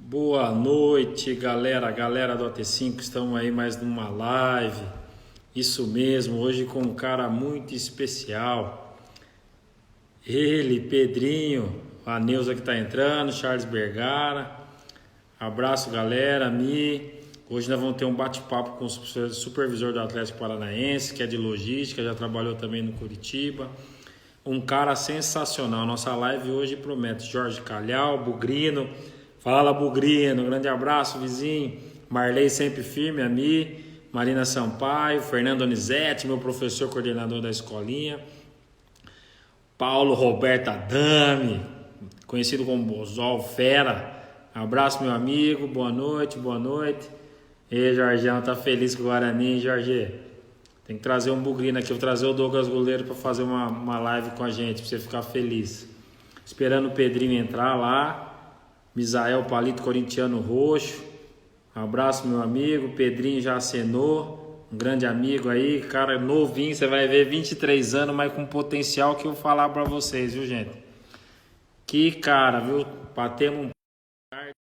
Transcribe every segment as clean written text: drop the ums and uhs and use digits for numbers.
Boa noite, galera. Galera do AT5, estamos aí mais numa live. Isso mesmo, hoje com um cara muito especial. Ele, Pedrinho, a Neuza que está entrando, Charles Bergara. Abraço, galera. Hoje nós vamos ter um bate-papo com o supervisor do Atlético Paranaense, que é de logística, já trabalhou também no Curitiba. Um cara sensacional. Nossa live hoje promete Jorge Calhau, Bugrino. Fala, Bugrino. Grande abraço, vizinho. Marley sempre firme, a Marina Sampaio, Fernando Donizete, meu professor coordenador da escolinha. Paulo Roberto Adame, conhecido como Bozol Fera. Abraço, meu amigo. Boa noite, boa noite. E Jorgeão, tá feliz com o Guarani, hein, Jorge? Tem que trazer um Bugrino aqui. Vou trazer o Douglas Goleiro para fazer uma live com a gente, para você ficar feliz. Esperando o Pedrinho entrar lá. Misael Palito, corintiano roxo. Um abraço, meu amigo. Pedrinho já acenou. Um grande amigo aí. Cara novinho, você vai ver, 23 anos, mas com potencial que eu vou falar para vocês, viu, gente? Que cara, viu? Batemos um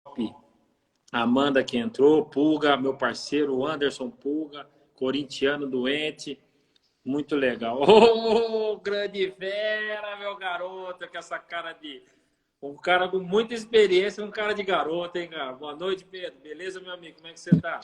top. Amanda que entrou. Pulga, meu parceiro. Anderson Pulga, corintiano doente. Muito legal. Ô, grande fera, meu garoto. Com essa cara de... Um cara com muita experiência, um cara de garoto, hein, cara? Boa noite, Pedro. Beleza, meu amigo? Como é que você tá?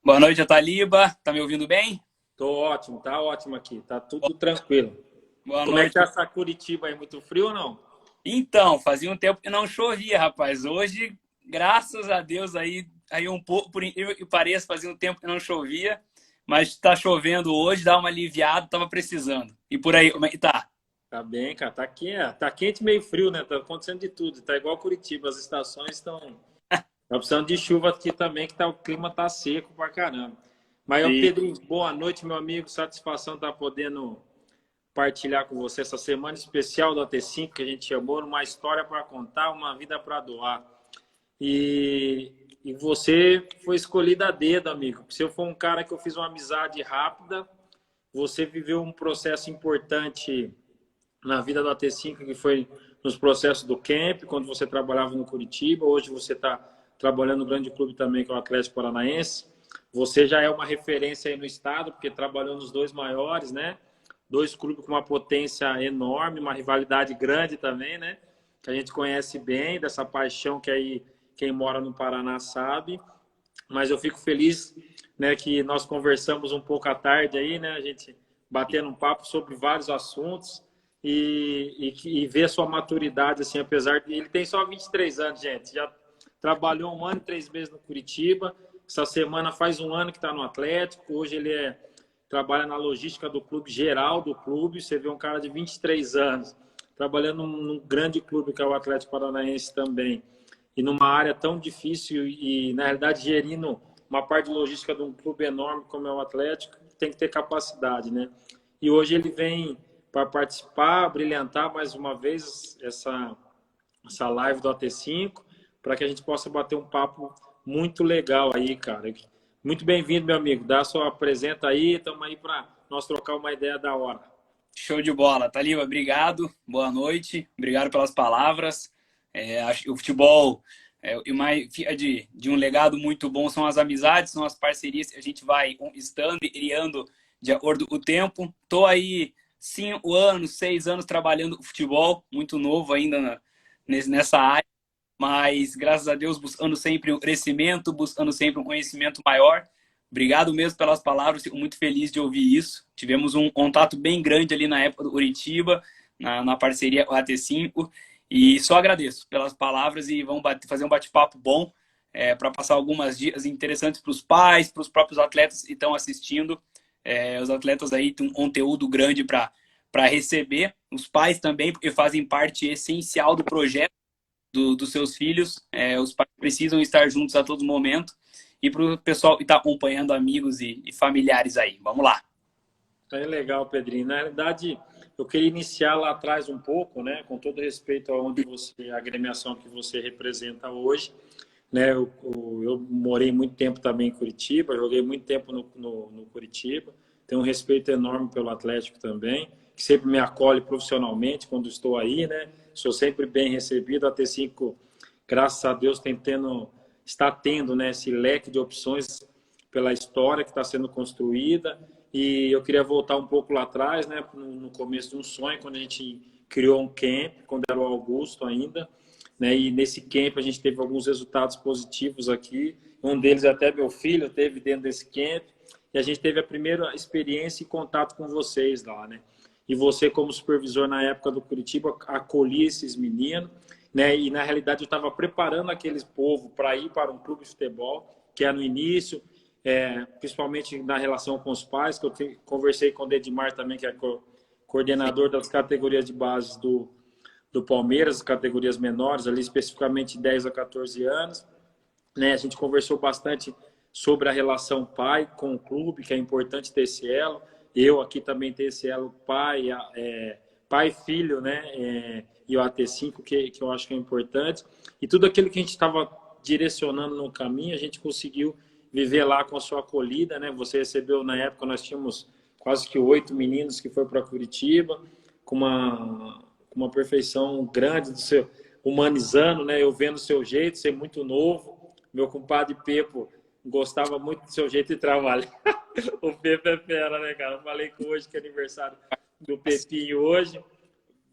Boa noite, Ataliba. Tá me ouvindo bem? Tô ótimo, tá ótimo aqui. Tá tudo tranquilo. Boa Como é que noite. tá essa Curitiba aí? Muito frio ou não? Então, fazia um tempo que não chovia, rapaz. Hoje, graças a Deus, aí um pouco, por incrível que pareça, fazia um tempo que não chovia, mas tá chovendo hoje, dá uma aliviada, tava precisando. E por aí, como é que tá? Tá bem, cara. Tá aqui, tá quente, meio frio, né? Tá acontecendo de tudo. Tá igual Curitiba, as estações estão... Tá precisando de chuva aqui também, que o clima tá seco pra caramba. Mas, Sim. Pedrinho, boa noite, meu amigo. Satisfação estar podendo partilhar com você essa semana especial do AT5, que a gente chamou uma história para contar, uma vida para doar. E você foi escolhido a dedo, amigo. Você foi um cara que eu fiz uma amizade rápida. Você viveu um processo importante na vida do AT5, que foi nos processos do camp, quando você trabalhava no Curitiba. Hoje você está trabalhando no grande clube também, que é o Atlético Paranaense. Você já é uma referência aí no estado, porque trabalhou nos dois maiores, né? Dois clubes com uma potência enorme, uma rivalidade grande também, né? Que a gente conhece bem, dessa paixão que aí quem mora no Paraná sabe. Mas eu fico feliz, né, que nós conversamos um pouco à tarde aí, né? A gente batendo um papo sobre vários assuntos e ver a sua maturidade, assim, apesar de ele tem só 23 anos, gente. Já trabalhou 1 ano e 3 meses no Curitiba. Essa semana faz 1 ano que está no Atlético. Hoje ele trabalha na logística do clube, geral do clube. Você vê um cara de 23 anos trabalhando num grande clube que é o Atlético Paranaense também. E numa área tão difícil e, na realidade, gerindo uma parte de logística de um clube enorme como é o Atlético, tem que ter capacidade, né? E hoje ele vem para participar, brilhantar mais uma vez essa live do AT5, para que a gente possa bater um papo muito legal aí, cara. Muito bem-vindo, meu amigo. Dá sua apresenta aí, estamos aí para nós trocar uma ideia da hora. Show de bola. Taliba, obrigado. Boa noite. Obrigado pelas palavras. Acho que o futebol e mais de um legado muito bom são as amizades, são as parcerias que a gente vai estando e criando de acordo com o tempo. Tô aí 5 anos, 6 anos trabalhando com futebol, muito novo ainda nessa área, mas graças a Deus buscando sempre um crescimento, buscando sempre um conhecimento maior. Obrigado mesmo pelas palavras, fico muito feliz de ouvir isso. Tivemos um contato bem grande ali na época do Curitiba, na parceria com a AT5, e só agradeço pelas palavras e vamos fazer um bate-papo bom para passar algumas dicas interessantes para os pais, para os próprios atletas que estão assistindo. Os atletas aí têm um conteúdo grande para receber, os pais também, porque fazem parte essencial do projeto dos seus filhos. Os pais precisam estar juntos a todo momento. E para o pessoal que está acompanhando, amigos e familiares aí. Vamos lá. É legal, Pedrinho. Na realidade, eu queria iniciar lá atrás um pouco, né? Com todo respeito a a agremiação que você representa hoje. Né? Eu morei muito tempo também em Curitiba, joguei muito tempo no Curitiba. Tenho um respeito enorme pelo Atlético também, que sempre me acolhe profissionalmente quando estou aí, né? Sou sempre bem recebido. A T5, graças a Deus, tem tendo está tendo, né, esse leque de opções pela história que está sendo construída. E eu queria voltar um pouco lá atrás, né, no começo de um sonho, quando a gente criou um camp, quando era o Augusto ainda, né, e nesse camp a gente teve alguns resultados positivos aqui. Um deles até meu filho teve dentro desse camp. E a gente teve a primeira experiência e contato com vocês lá, né? E você, como supervisor na época do Curitiba, acolhia esses meninos, né? E na realidade eu estava preparando aqueles povo para ir para um clube de futebol, que é no início, principalmente na relação com os pais, que eu conversei com o Dedimar também, que é coordenador das categorias de base do Palmeiras, categorias menores, ali especificamente 10 a 14 anos, né? A gente conversou bastante sobre a relação pai com o clube, que é importante ter esse elo. Eu aqui também tenho esse elo pai, pai e filho, né? E o AT5, que eu acho que é importante. E tudo aquilo que a gente estava direcionando no caminho, a gente conseguiu viver lá com a sua acolhida, né? Você recebeu, na época, nós tínhamos quase que 8 meninos que foram para Curitiba, com uma perfeição grande, do seu, humanizando, né? Eu vendo o seu jeito, ser muito novo. Meu compadre Pepo gostava muito do seu jeito de trabalhar. O Pepe é fera, né, cara? Eu falei que hoje, que é aniversário do Pepinho hoje,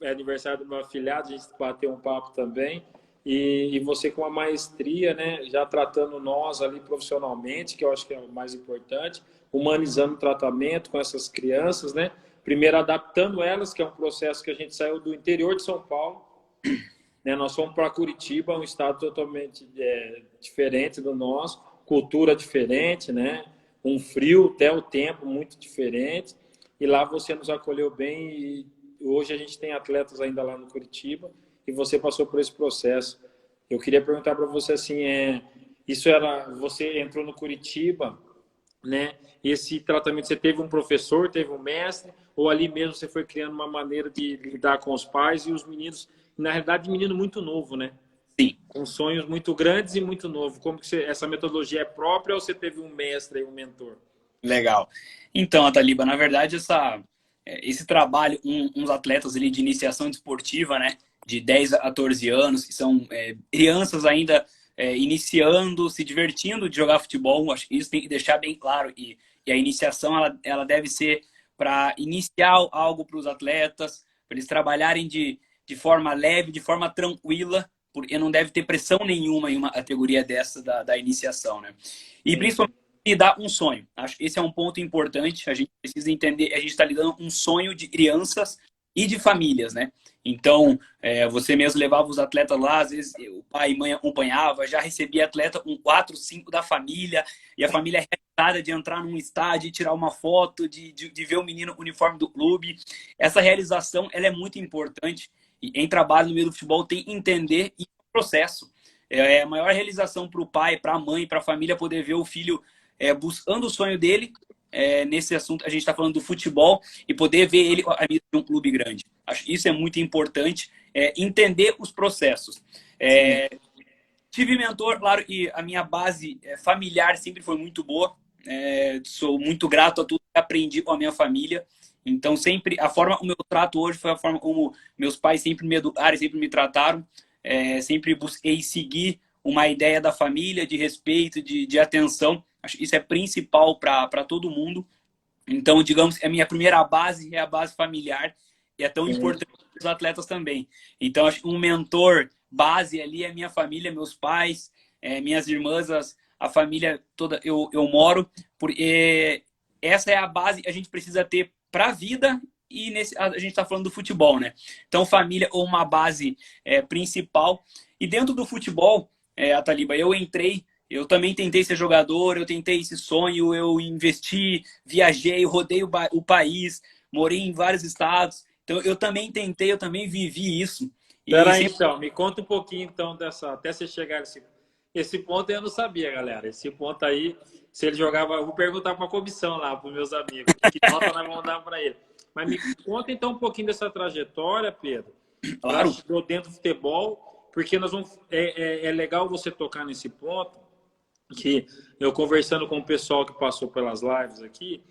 é aniversário do meu afilhado, a gente bateu um papo também. E você com a maestria, né, já tratando nós ali profissionalmente, que eu acho que é o mais importante, humanizando o tratamento com essas crianças, né? Primeiro adaptando elas, que é um processo que a gente saiu do interior de São Paulo, né? Nós fomos para Curitiba, um estado totalmente diferente do nosso, cultura diferente, né? Um frio, até o tempo muito diferente. E lá você nos acolheu bem e hoje a gente tem atletas ainda lá no Curitiba e você passou por esse processo. Eu queria perguntar para você assim, você entrou no Curitiba, né? Esse tratamento, você teve um professor, teve um mestre, ou ali mesmo você foi criando uma maneira de lidar com os pais e os meninos, na realidade, menino muito novo, né? Sim. Com sonhos muito grandes e muito novo. Como que essa metodologia é própria ou você teve um mestre e um mentor? Legal. Então, Ataliba, na verdade, esse trabalho, uns atletas ali de iniciação desportiva, né, de 10 a 14 anos, que são crianças ainda iniciando, se divertindo de jogar futebol, acho que isso tem que deixar bem claro. E a iniciação, ela deve ser para iniciar algo para os atletas, para eles trabalharem de forma leve, de forma tranquila, porque não deve ter pressão nenhuma em uma categoria dessa da iniciação, né? E principalmente lidar um sonho. Acho que esse é um ponto importante. A gente precisa entender, a gente está lidando um sonho de crianças e de famílias, né? Então, você mesmo levava os atletas lá, às vezes o pai e mãe acompanhava, já recebia atleta com 4, 5 da família, e a família é realizada de entrar num estádio, tirar uma foto, de ver o menino uniforme do clube. Essa realização, ela é muito importante. E em trabalho no meio do futebol tem que entender e o processo. É a maior realização para o pai, para a mãe, para a família poder ver o filho buscando o sonho dele. Nesse assunto, a gente está falando do futebol e poder ver ele a vida de um clube grande. Acho que isso é muito importante, entender os processos. Tive mentor, claro, e a minha base familiar sempre foi muito boa. Sou muito grato a tudo que aprendi com a minha família. Então, sempre, o meu trato hoje foi a forma como meus pais sempre me educaram, sempre me trataram. Sempre busquei seguir uma ideia da família, de respeito, de atenção. Acho que isso é principal para todo mundo. Então, digamos, a minha primeira base é a base familiar e é tão importante para os atletas também. Então, acho que um mentor base ali é minha família, meus pais, minhas irmãs, a família toda eu moro, porque essa é a base que a gente precisa ter para a vida e a gente está falando do futebol, né? Então, família ou uma base principal. E dentro do futebol, Ataliba, eu também tentei ser jogador, eu tentei esse sonho, eu investi, viajei, rodei o país, morei em vários estados. Então, eu também tentei, eu também vivi isso. Peraí, então, me conta um pouquinho, então, até você chegar esse ponto eu não sabia, galera. Esse ponto aí, se ele jogava, eu vou perguntar para a comissão lá, para os meus amigos, que nota nós vamos dar para ele. Mas me conta, então, um pouquinho dessa trajetória, Pedro. Claro. Dentro do futebol, porque nós vamos, é legal você tocar nesse ponto, que eu conversando com o pessoal que passou pelas lives aqui,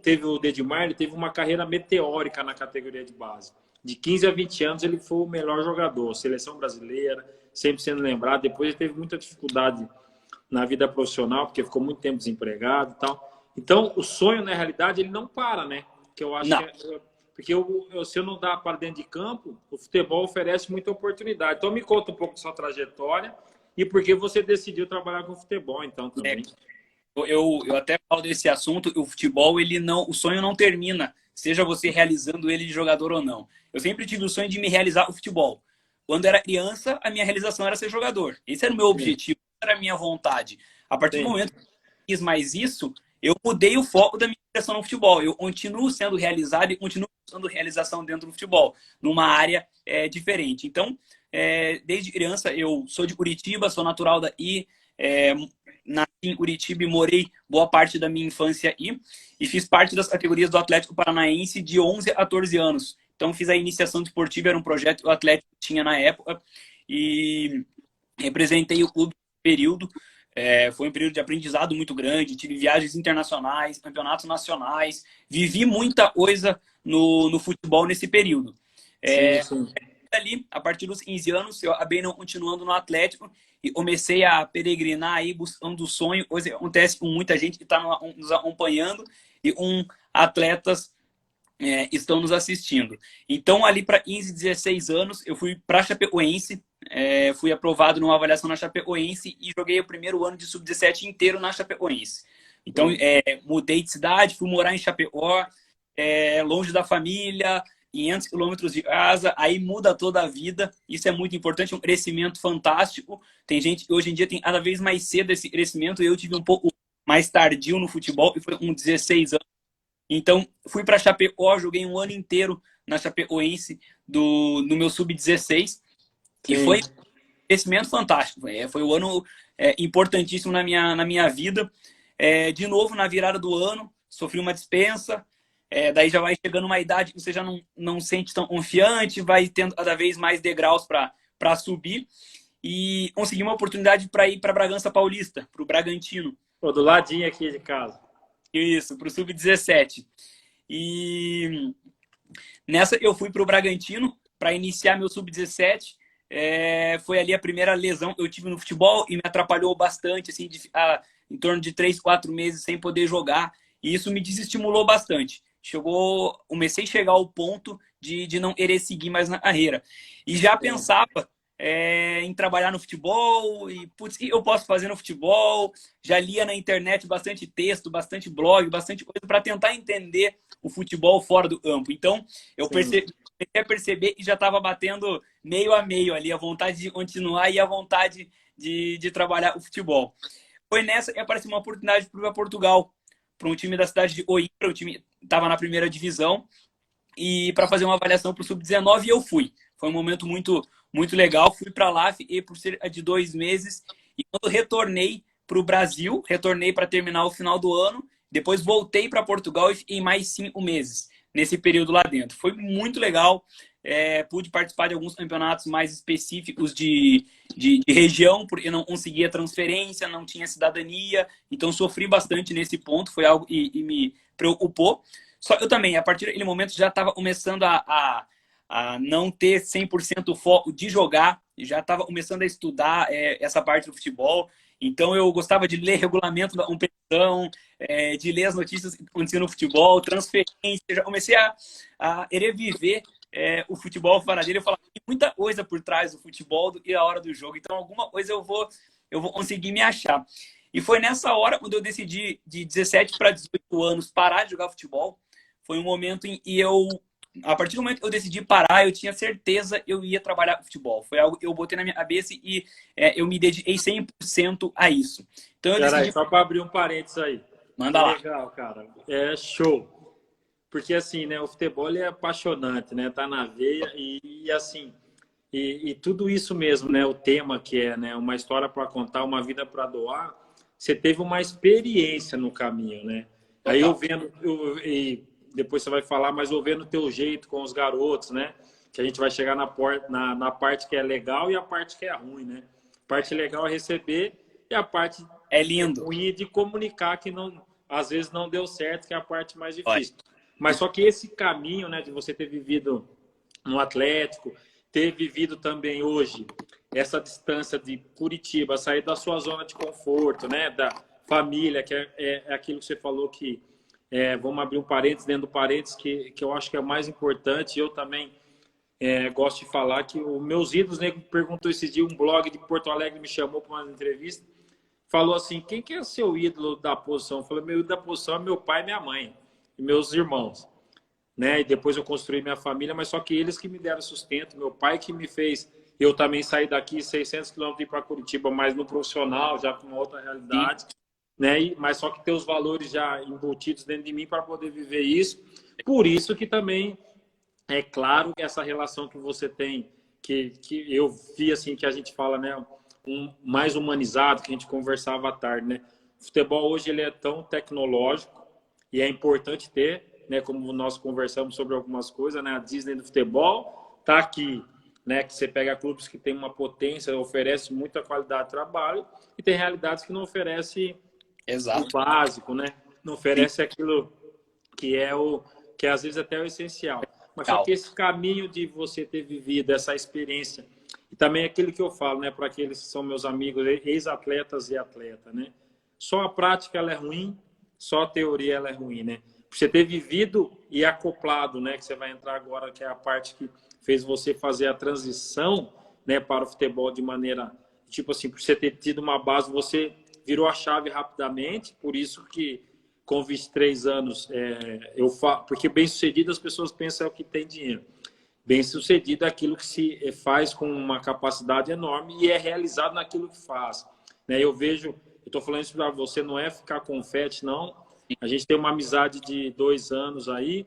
teve o Dedimar, ele teve uma carreira meteórica na categoria de base. de 15 a 20 anos ele foi o melhor jogador, seleção brasileira, sempre sendo lembrado. Depois ele teve muita dificuldade na vida profissional, porque ficou muito tempo desempregado e tal. Então, o sonho, na realidade, ele não para, né? Que eu acho Não. que porque se eu não dar para dentro de campo, o futebol oferece muita oportunidade. Então, me conta um pouco da sua trajetória e por que você decidiu trabalhar com futebol, então, também. Eu até falo desse assunto, o futebol, ele não, o sonho não termina, seja você realizando ele de jogador ou não. Eu sempre tive o sonho de me realizar o futebol. Quando era criança, a minha realização era ser jogador. Esse era o meu Sim, objetivo, era a minha vontade. A partir do sim, momento que eu fiz mais isso, eu mudei o foco da minha direção no futebol. Eu continuo sendo realizado e continuo buscando realização dentro do futebol, numa área diferente. Então, desde criança, eu sou de Curitiba, sou natural daí, nasci em Curitiba e morei boa parte da minha infância aí, e fiz parte das categorias do Atlético Paranaense de 11 a 14 anos. Então, fiz a iniciação desportiva, era um projeto que o Atlético tinha na época, e representei o clube no período. Foi um período de aprendizado muito grande, tive viagens internacionais, campeonatos nacionais, vivi muita coisa no futebol nesse período. sim, sim. Ali, a partir dos 15 anos, eu acabei não continuando no Atlético e comecei a peregrinar aí buscando o sonho. Hoje acontece com muita gente que está nos acompanhando e atletas estão nos assistindo. Então, ali para 15, 16 anos, eu fui para a Chapecoense, fui aprovado numa avaliação na Chapecoense e joguei o primeiro ano de sub-17 inteiro na Chapecoense. Então, mudei de cidade, fui morar em Chapecó, longe da família, 500 quilômetros de casa, aí muda toda a vida. Isso é muito importante, um crescimento fantástico. Tem gente que hoje em dia tem cada vez mais cedo esse crescimento. Eu tive um pouco mais tardio no futebol, e foi com 16 anos. Então, fui para Chapecó, joguei um ano inteiro na Chapecoense no meu sub-16 e foi um crescimento fantástico. Foi um ano importantíssimo na minha vida. De novo, na virada do ano, sofri uma dispensa. Daí já vai chegando uma idade que você já não sente tão confiante, vai tendo cada vez mais degraus para subir. E consegui uma oportunidade para ir para Bragança Paulista, para o Bragantino. Pô, do ladinho aqui de casa. Isso, para o Sub-17. E nessa eu fui para o Bragantino para iniciar meu Sub-17. Foi ali a primeira lesão que eu tive no futebol e me atrapalhou bastante, assim, em torno de 3, 4 meses sem poder jogar. E isso me desestimulou bastante. Comecei a chegar ao ponto de não querer seguir mais na carreira. E já pensava em trabalhar no futebol, e putz, o que eu posso fazer no futebol? Já lia na internet bastante texto, bastante blog, bastante coisa para tentar entender o futebol fora do campo. Então, eu comecei a perceber que já estava batendo meio a meio ali, a vontade de continuar e a vontade de trabalhar o futebol. Foi nessa que apareceu uma oportunidade para Portugal, para um time da cidade de Coimbra. O time estava na primeira divisão, e para fazer uma avaliação para o Sub-19, e eu fui. Foi um momento muito, muito legal. Fui para lá, fiquei por cerca de 2 meses, e quando retornei para o Brasil, retornei para terminar o final do ano, depois voltei para Portugal e fiquei mais 5 meses nesse período lá dentro. Foi muito legal. Pude participar de alguns campeonatos mais específicos de região, porque não conseguia transferência, não tinha cidadania, então sofri bastante nesse ponto, foi algo e me preocupou. Só eu também, a partir daquele momento, já estava começando a não ter 100% foco de jogar, já estava começando a estudar essa parte do futebol. Então, eu gostava de ler regulamento da competição, de ler as notícias que aconteciam no futebol, transferência. Já comecei a querer viver o futebol fora dele. Eu falava, tem muita coisa por trás do futebol do que a hora do jogo. Então, alguma coisa eu vou conseguir me achar. E foi nessa hora, quando eu decidi, de 17 para 18 anos, parar de jogar futebol. Foi um momento em que a partir do momento que eu decidi parar, eu tinha certeza que eu ia trabalhar com futebol. Foi algo que eu botei na minha cabeça e eu me dediquei 100% a isso. Então eu decidi... Só para abrir um parênteses aí. Manda lá. Legal, cara. É show. Porque assim, né, o futebol é apaixonante, né? Tá na veia e assim, e tudo isso mesmo, né, o tema que é, né, uma história para contar, uma vida para doar. Você teve uma experiência no caminho, né? Aí eu vendo e depois você vai falar, mas eu vendo o teu jeito com os garotos, né? Que a gente vai chegar na parte que é legal e a parte que é ruim, né? A parte legal é receber e a parte lindo. ruim é de comunicar que não, às vezes não deu certo, que é a parte mais difícil. Olha. Mas só que esse caminho, né, de você ter vivido no Atlético, ter vivido também hoje essa distância de Curitiba, sair da sua zona de conforto, né, da família, que é aquilo que você falou que vamos abrir um parênteses dentro do parênteses, que eu acho que é o mais importante. Eu também gosto de falar que os meus ídolos, né, perguntou esse dia, um blog de Porto Alegre me chamou para uma entrevista, falou assim, quem que é seu ídolo da posição? Eu falei, meu ídolo da posição é meu pai e minha mãe, e meus irmãos. Né? E depois eu construí minha família, mas só que eles que me deram sustento, meu pai que me fez eu também sair daqui 600 quilômetros e ir para Curitiba, mas no profissional, já com uma outra realidade, né? Mas só que ter os valores já embutidos dentro de mim para poder viver isso. Por isso que também é claro que essa relação que você tem, que eu vi assim, que a gente fala, né, mais humanizado, que a gente conversava à tarde, né? O futebol hoje ele é tão tecnológico e é importante ter, né, como nós conversamos sobre algumas coisas, né, a Disney do futebol está aqui, né, que você pega clubes que tem uma potência, oferece muita qualidade de trabalho, e tem realidades que não oferece o básico, né, não oferece aquilo que que às vezes até é o essencial. Mas só que esse caminho de você ter vivido essa experiência, e também aquilo que eu falo, né, para aqueles que são meus amigos, ex-atletas e atleta, né, só a prática ela é ruim, só a teoria ela é ruim, né? Você ter vivido e acoplado, né? Que você vai entrar agora, que é a parte que fez você fazer a transição, né, para o futebol de maneira, tipo assim, por você ter tido uma base, você virou a chave rapidamente, por isso que com 23 anos, eu falo, porque bem-sucedido as pessoas pensam que tem dinheiro. Bem-sucedido é aquilo que se faz com uma capacidade enorme e é realizado naquilo que faz. Né? Eu vejo, eu estou falando isso para você, não é ficar confete, não. A gente tem uma amizade de 2 anos aí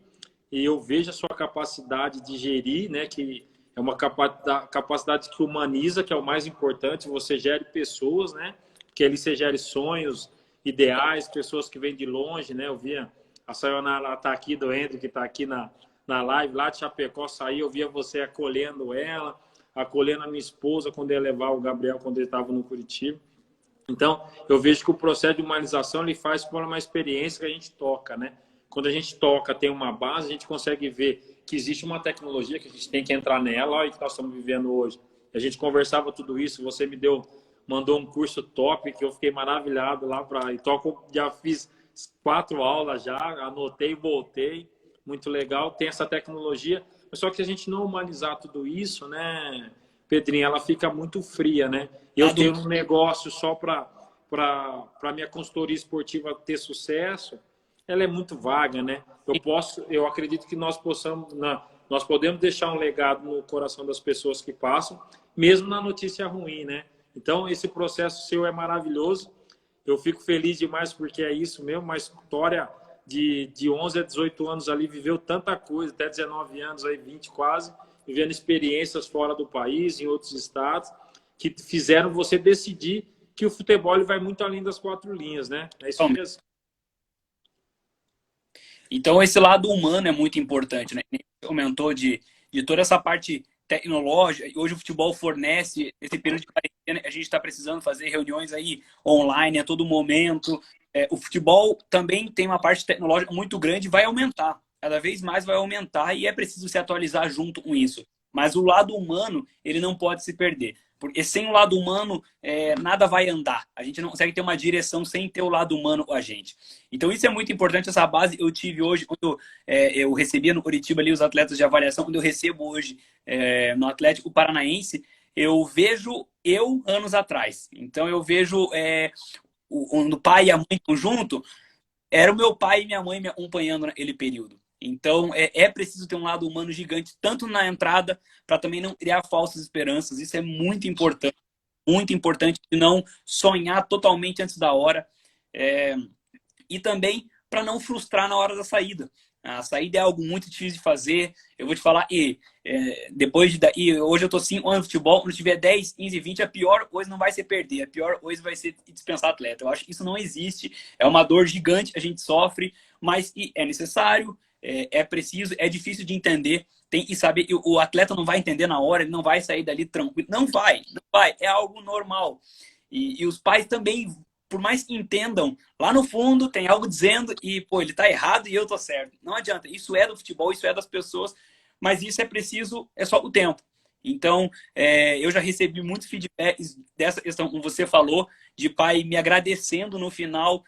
e eu vejo a sua capacidade de gerir, né? Que é uma capacidade que humaniza, que é o mais importante. Você gere pessoas, né? Que ali você gere sonhos, ideais, pessoas que vêm de longe, né? Eu via a Sayonara está aqui, do Andrew, que está aqui na live, lá de Chapecó, saiu, eu via você acolhendo ela, acolhendo a minha esposa quando ia levar o Gabriel, quando ele estava no Curitiba. Então, eu vejo que o processo de humanização ele faz por uma experiência que a gente toca, né? Quando a gente toca, tem uma base, a gente consegue ver que existe uma tecnologia que a gente tem que entrar nela, olha o que nós estamos vivendo hoje. A gente conversava tudo isso, você mandou um curso top, que eu fiquei maravilhado lá para... Então, já fiz 4 aulas já, anotei, voltei, muito legal, tem essa tecnologia, mas só que se a gente não humanizar tudo isso, né, Pedrinho, ela fica muito fria, né? Eu tenho um negócio só para minha consultoria esportiva ter sucesso, ela é muito vaga, né? Eu acredito que nós podemos deixar um legado no coração das pessoas que passam, mesmo na notícia ruim, né? Então, esse processo seu é maravilhoso. Eu fico feliz demais porque é isso mesmo, uma história de 11 a 18 anos ali, viveu tanta coisa, até 19 anos, aí 20 quase, vivendo experiências fora do país, em outros estados, que fizeram você decidir que o futebol ele vai muito além das 4 linhas, né? É isso mesmo. Então, esse lado humano é muito importante, né? Você comentou de toda essa parte tecnológica. Hoje o futebol fornece, esse período de quarentena, a gente está precisando fazer reuniões aí online a todo momento. O futebol também tem uma parte tecnológica muito grande, vai aumentar. Cada vez mais vai aumentar e é preciso se atualizar junto com isso. Mas o lado humano, ele não pode se perder. Porque sem o lado humano, nada vai andar. A gente não consegue ter uma direção sem ter o lado humano com a gente. Então isso é muito importante, essa base eu tive hoje, quando eu recebia no Curitiba ali os atletas de avaliação, quando eu recebo hoje no Atlético Paranaense, eu vejo anos atrás. Então eu vejo o pai e a mãe junto, era o meu pai e minha mãe me acompanhando naquele período. Então, é preciso ter um lado humano gigante, tanto na entrada, para também não criar falsas esperanças. Isso é muito importante, não sonhar totalmente antes da hora. E também para não frustrar na hora da saída. A saída é algo muito difícil de fazer. Eu vou te falar, hoje eu estou 5 anos no futebol, quando tiver 10, 15, 20, a pior coisa não vai ser perder, a pior coisa vai ser dispensar atleta. Eu acho que isso não existe, é uma dor gigante, a gente sofre, mas é necessário, é preciso, é difícil de entender, tem que saber que o atleta não vai entender na hora, ele não vai sair dali tranquilo, não vai, é algo normal. E os pais também, por mais que entendam, lá no fundo tem algo dizendo e, ele tá errado e eu tô certo. Não adianta, isso é do futebol, isso é das pessoas, mas isso é preciso, é só o tempo. Então, eu já recebi muitos feedbacks dessa questão, como você falou, de pai me agradecendo no final,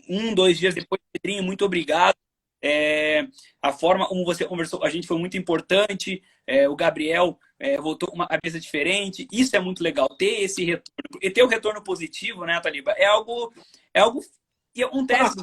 1, 2 dias depois, Pedrinho, muito obrigado. A forma como você conversou, a gente foi muito importante. O Gabriel voltou com uma cabeça diferente. Isso é muito legal, ter esse retorno. E ter o retorno positivo, né, Taliba? É algo que acontece.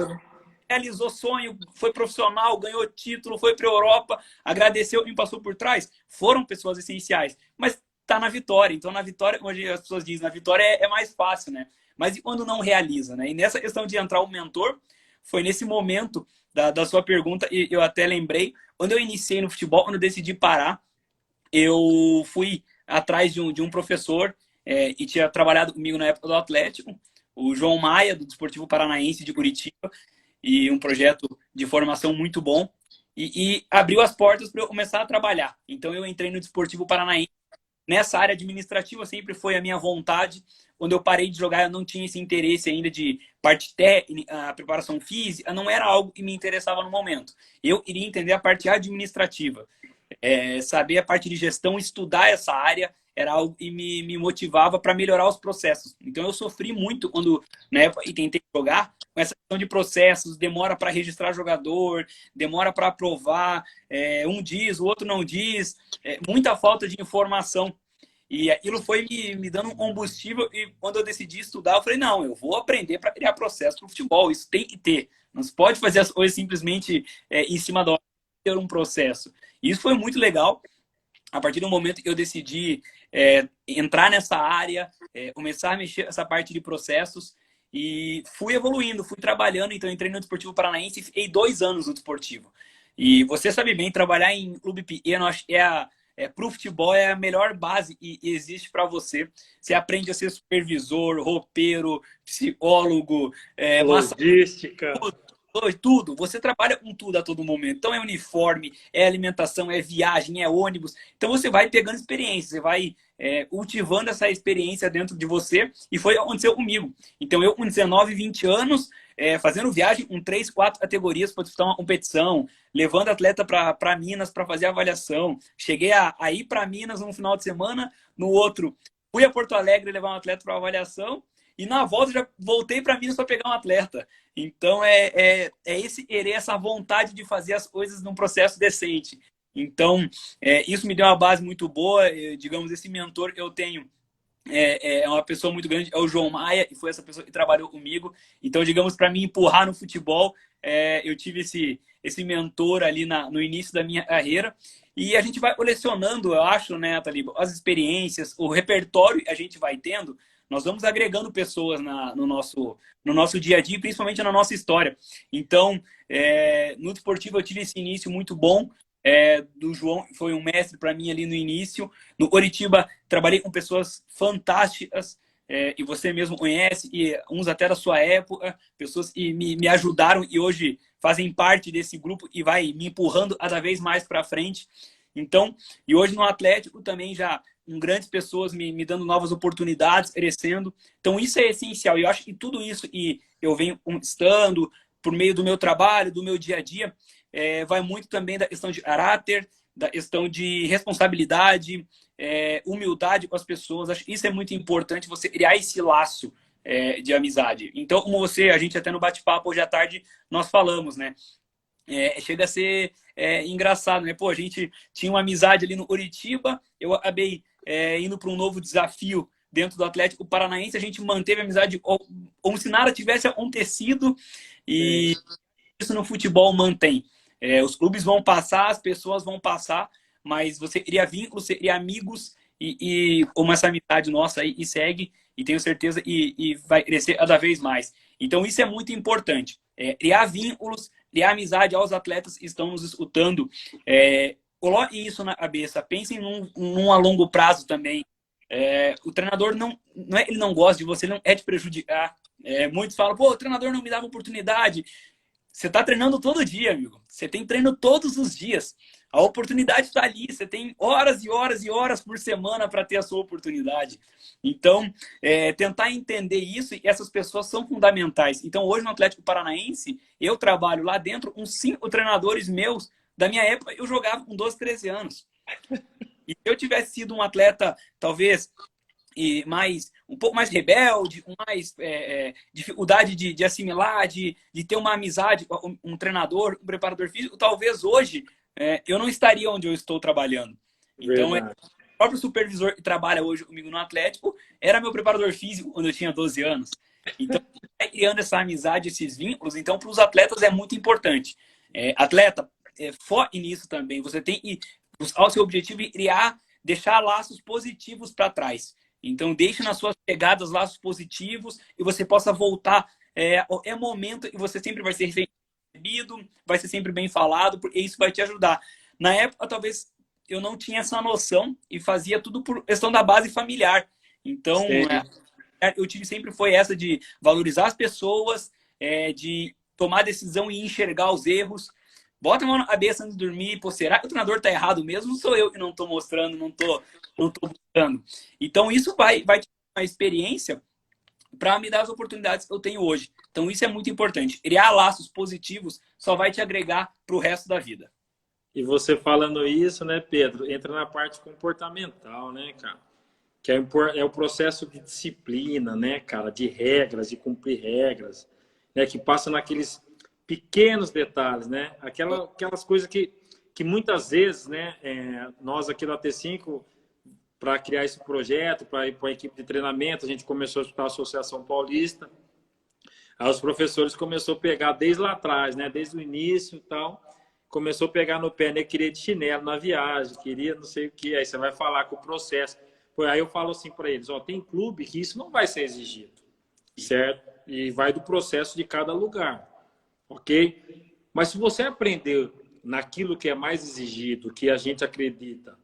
Realizou sonho, foi profissional, ganhou título, foi para a Europa, agradeceu e passou por trás. Foram pessoas essenciais, mas tá na vitória. Então, na vitória, hoje as pessoas dizem, na vitória é mais fácil, né? Mas e quando não realiza, né? E nessa questão de entrar o mentor, foi nesse momento da sua pergunta, e eu até lembrei, quando eu iniciei no futebol, quando eu decidi parar, eu fui atrás de um professor e tinha trabalhado comigo na época do Atlético, o João Maia, do Desportivo Paranaense de Curitiba, e um projeto de formação muito bom, e abriu as portas para eu começar a trabalhar. Então eu entrei no Desportivo Paranaense. Nessa área administrativa sempre foi a minha vontade. Quando eu parei de jogar, eu não tinha esse interesse ainda de parte técnica, preparação física, não era algo que me interessava no momento. Eu iria entender a parte administrativa. Saber a parte de gestão, estudar essa área, era algo que me motivava para melhorar os processos. Então eu sofri muito quando, na época, e tentei jogar, com essa questão de processos, demora para registrar jogador, demora para aprovar, um diz, o outro não diz, muita falta de informação. E aquilo foi me dando um combustível, e quando eu decidi estudar, eu falei, não, eu vou aprender para criar processo para o futebol, isso tem que ter. Não se pode fazer as coisas simplesmente em cima da hora, ter um processo. E isso foi muito legal. A partir do momento que eu decidi entrar nessa área, começar a mexer nessa parte de processos, e fui evoluindo, fui trabalhando. Então, entrei no Desportivo Paranaense e fiquei 2 anos no Desportivo. E você sabe bem, trabalhar em clube pequeno, acho que para o futebol é a melhor base que existe para você. Você aprende a ser supervisor, roupeiro, psicólogo, logística. Tudo. Você trabalha com tudo a todo momento. Então é uniforme, é alimentação, é viagem, é ônibus. Então você vai pegando experiência, você vai cultivando essa experiência dentro de você, e foi o que aconteceu comigo. Então eu com 19, 20 anos, fazendo viagem com 3, 4 categorias para disputar uma competição, levando atleta para Minas para fazer avaliação. Cheguei a ir para Minas um final de semana, no outro fui a Porto Alegre levar um atleta para avaliação, e na volta já voltei para Minas para pegar um atleta. Então esse querer, essa vontade de fazer as coisas num processo decente. Então isso me deu uma base muito boa. Digamos, esse mentor que eu tenho é uma pessoa muito grande, é o João Maia, e foi essa pessoa que trabalhou comigo. Então, digamos, para me empurrar no futebol, eu tive esse mentor ali no início da minha carreira. E a gente vai colecionando, eu acho, né, Taliba, as experiências, o repertório que a gente vai tendo. Nós vamos agregando pessoas no nosso dia a dia, principalmente na nossa história. Então, no desportivo eu tive esse início muito bom. Do João, foi um mestre para mim ali no início. No Curitiba, trabalhei com pessoas fantásticas, e você mesmo conhece, e uns até da sua época, pessoas que me ajudaram e hoje fazem parte desse grupo e vai me empurrando cada vez mais para frente. Então, e hoje no Atlético também já com grandes pessoas me dando novas oportunidades, crescendo. Então isso é essencial. E eu acho que tudo isso e eu venho conquistando por meio do meu trabalho, do meu dia a dia, vai muito também da questão de caráter, da questão de responsabilidade, humildade com as pessoas. Acho que isso é muito importante, você criar esse laço de amizade. Então, como a gente até no bate-papo hoje à tarde, nós falamos, né? Chega a ser engraçado, né? Pô, a gente tinha uma amizade ali no Curitiba, eu acabei indo para um novo desafio dentro do Atlético Paranaense, a gente manteve a amizade como se nada tivesse acontecido, e isso no futebol mantém. Os clubes vão passar, as pessoas vão passar, mas você cria vínculos, você cria amigos, e como essa amizade nossa aí, e segue, e tenho certeza, e vai crescer cada vez mais. Então isso é muito importante. Criar vínculos, criar amizade aos atletas que estão nos escutando. Coloque isso na cabeça. Pensem num a longo prazo também. O treinador não é que ele não gosta de você, ele não é te prejudicar. Muitos falam, pô, o treinador não me dava oportunidade. Você está treinando todo dia, amigo. Você tem treino todos os dias. A oportunidade está ali. Você tem horas e horas e horas por semana para ter a sua oportunidade. Então, tentar entender isso, e essas pessoas são fundamentais. Então, hoje no Atlético Paranaense, eu trabalho lá dentro com 5 treinadores meus Da minha época, eu jogava com 12, 13 anos. E se eu tivesse sido um atleta, talvez, um pouco mais rebelde, com mais dificuldade de assimilar, de ter uma amizade com um treinador, um preparador físico, talvez hoje eu não estaria onde eu estou trabalhando. Então, Verdade. o próprio supervisor que trabalha hoje comigo no Atlético era meu preparador físico quando eu tinha 12 anos. Então, criando essa amizade, esses vínculos, então, para os atletas é muito importante. Atleta, foque nisso também. Você tem que buscar o seu objetivo e criar, deixar laços positivos para trás. Então, deixe nas suas pegadas laços positivos e você possa voltar. É momento e você sempre vai ser recebido, vai ser sempre bem falado, porque isso vai te ajudar. Na época, talvez eu não tinha essa noção e fazia tudo por questão da base familiar. Então, eu tive sempre foi essa de valorizar as pessoas, de tomar decisão e enxergar os erros. Bota a mão na cabeça antes de dormir. Pô, será que o treinador tá errado mesmo? Não sou eu que não tô mostrando, não tô buscando. Então, isso vai te dar uma experiência para me dar as oportunidades que eu tenho hoje. Então, isso é muito importante. Criar laços positivos só vai te agregar para o resto da vida. E você falando isso, né, Pedro, entra na parte comportamental, né, cara? Que é o processo de disciplina, né, cara, de regras, de cumprir regras, né, que passa naqueles pequenos detalhes, né? Aquelas coisas que muitas vezes, né, nós aqui da T5, para criar esse projeto, para ir para a equipe de treinamento, a gente começou a estudar a Associação Paulista. Aí os professores começaram a pegar desde lá atrás, né, desde o início e tal, começou a pegar no pé, né, queria de chinelo na viagem, queria não sei o que, aí você vai falar com o processo. Aí eu falo assim para eles, tem clube que isso não vai ser exigido, certo? E vai do processo de cada lugar. Ok? Mas se você aprender naquilo que é mais exigido, que a gente acredita,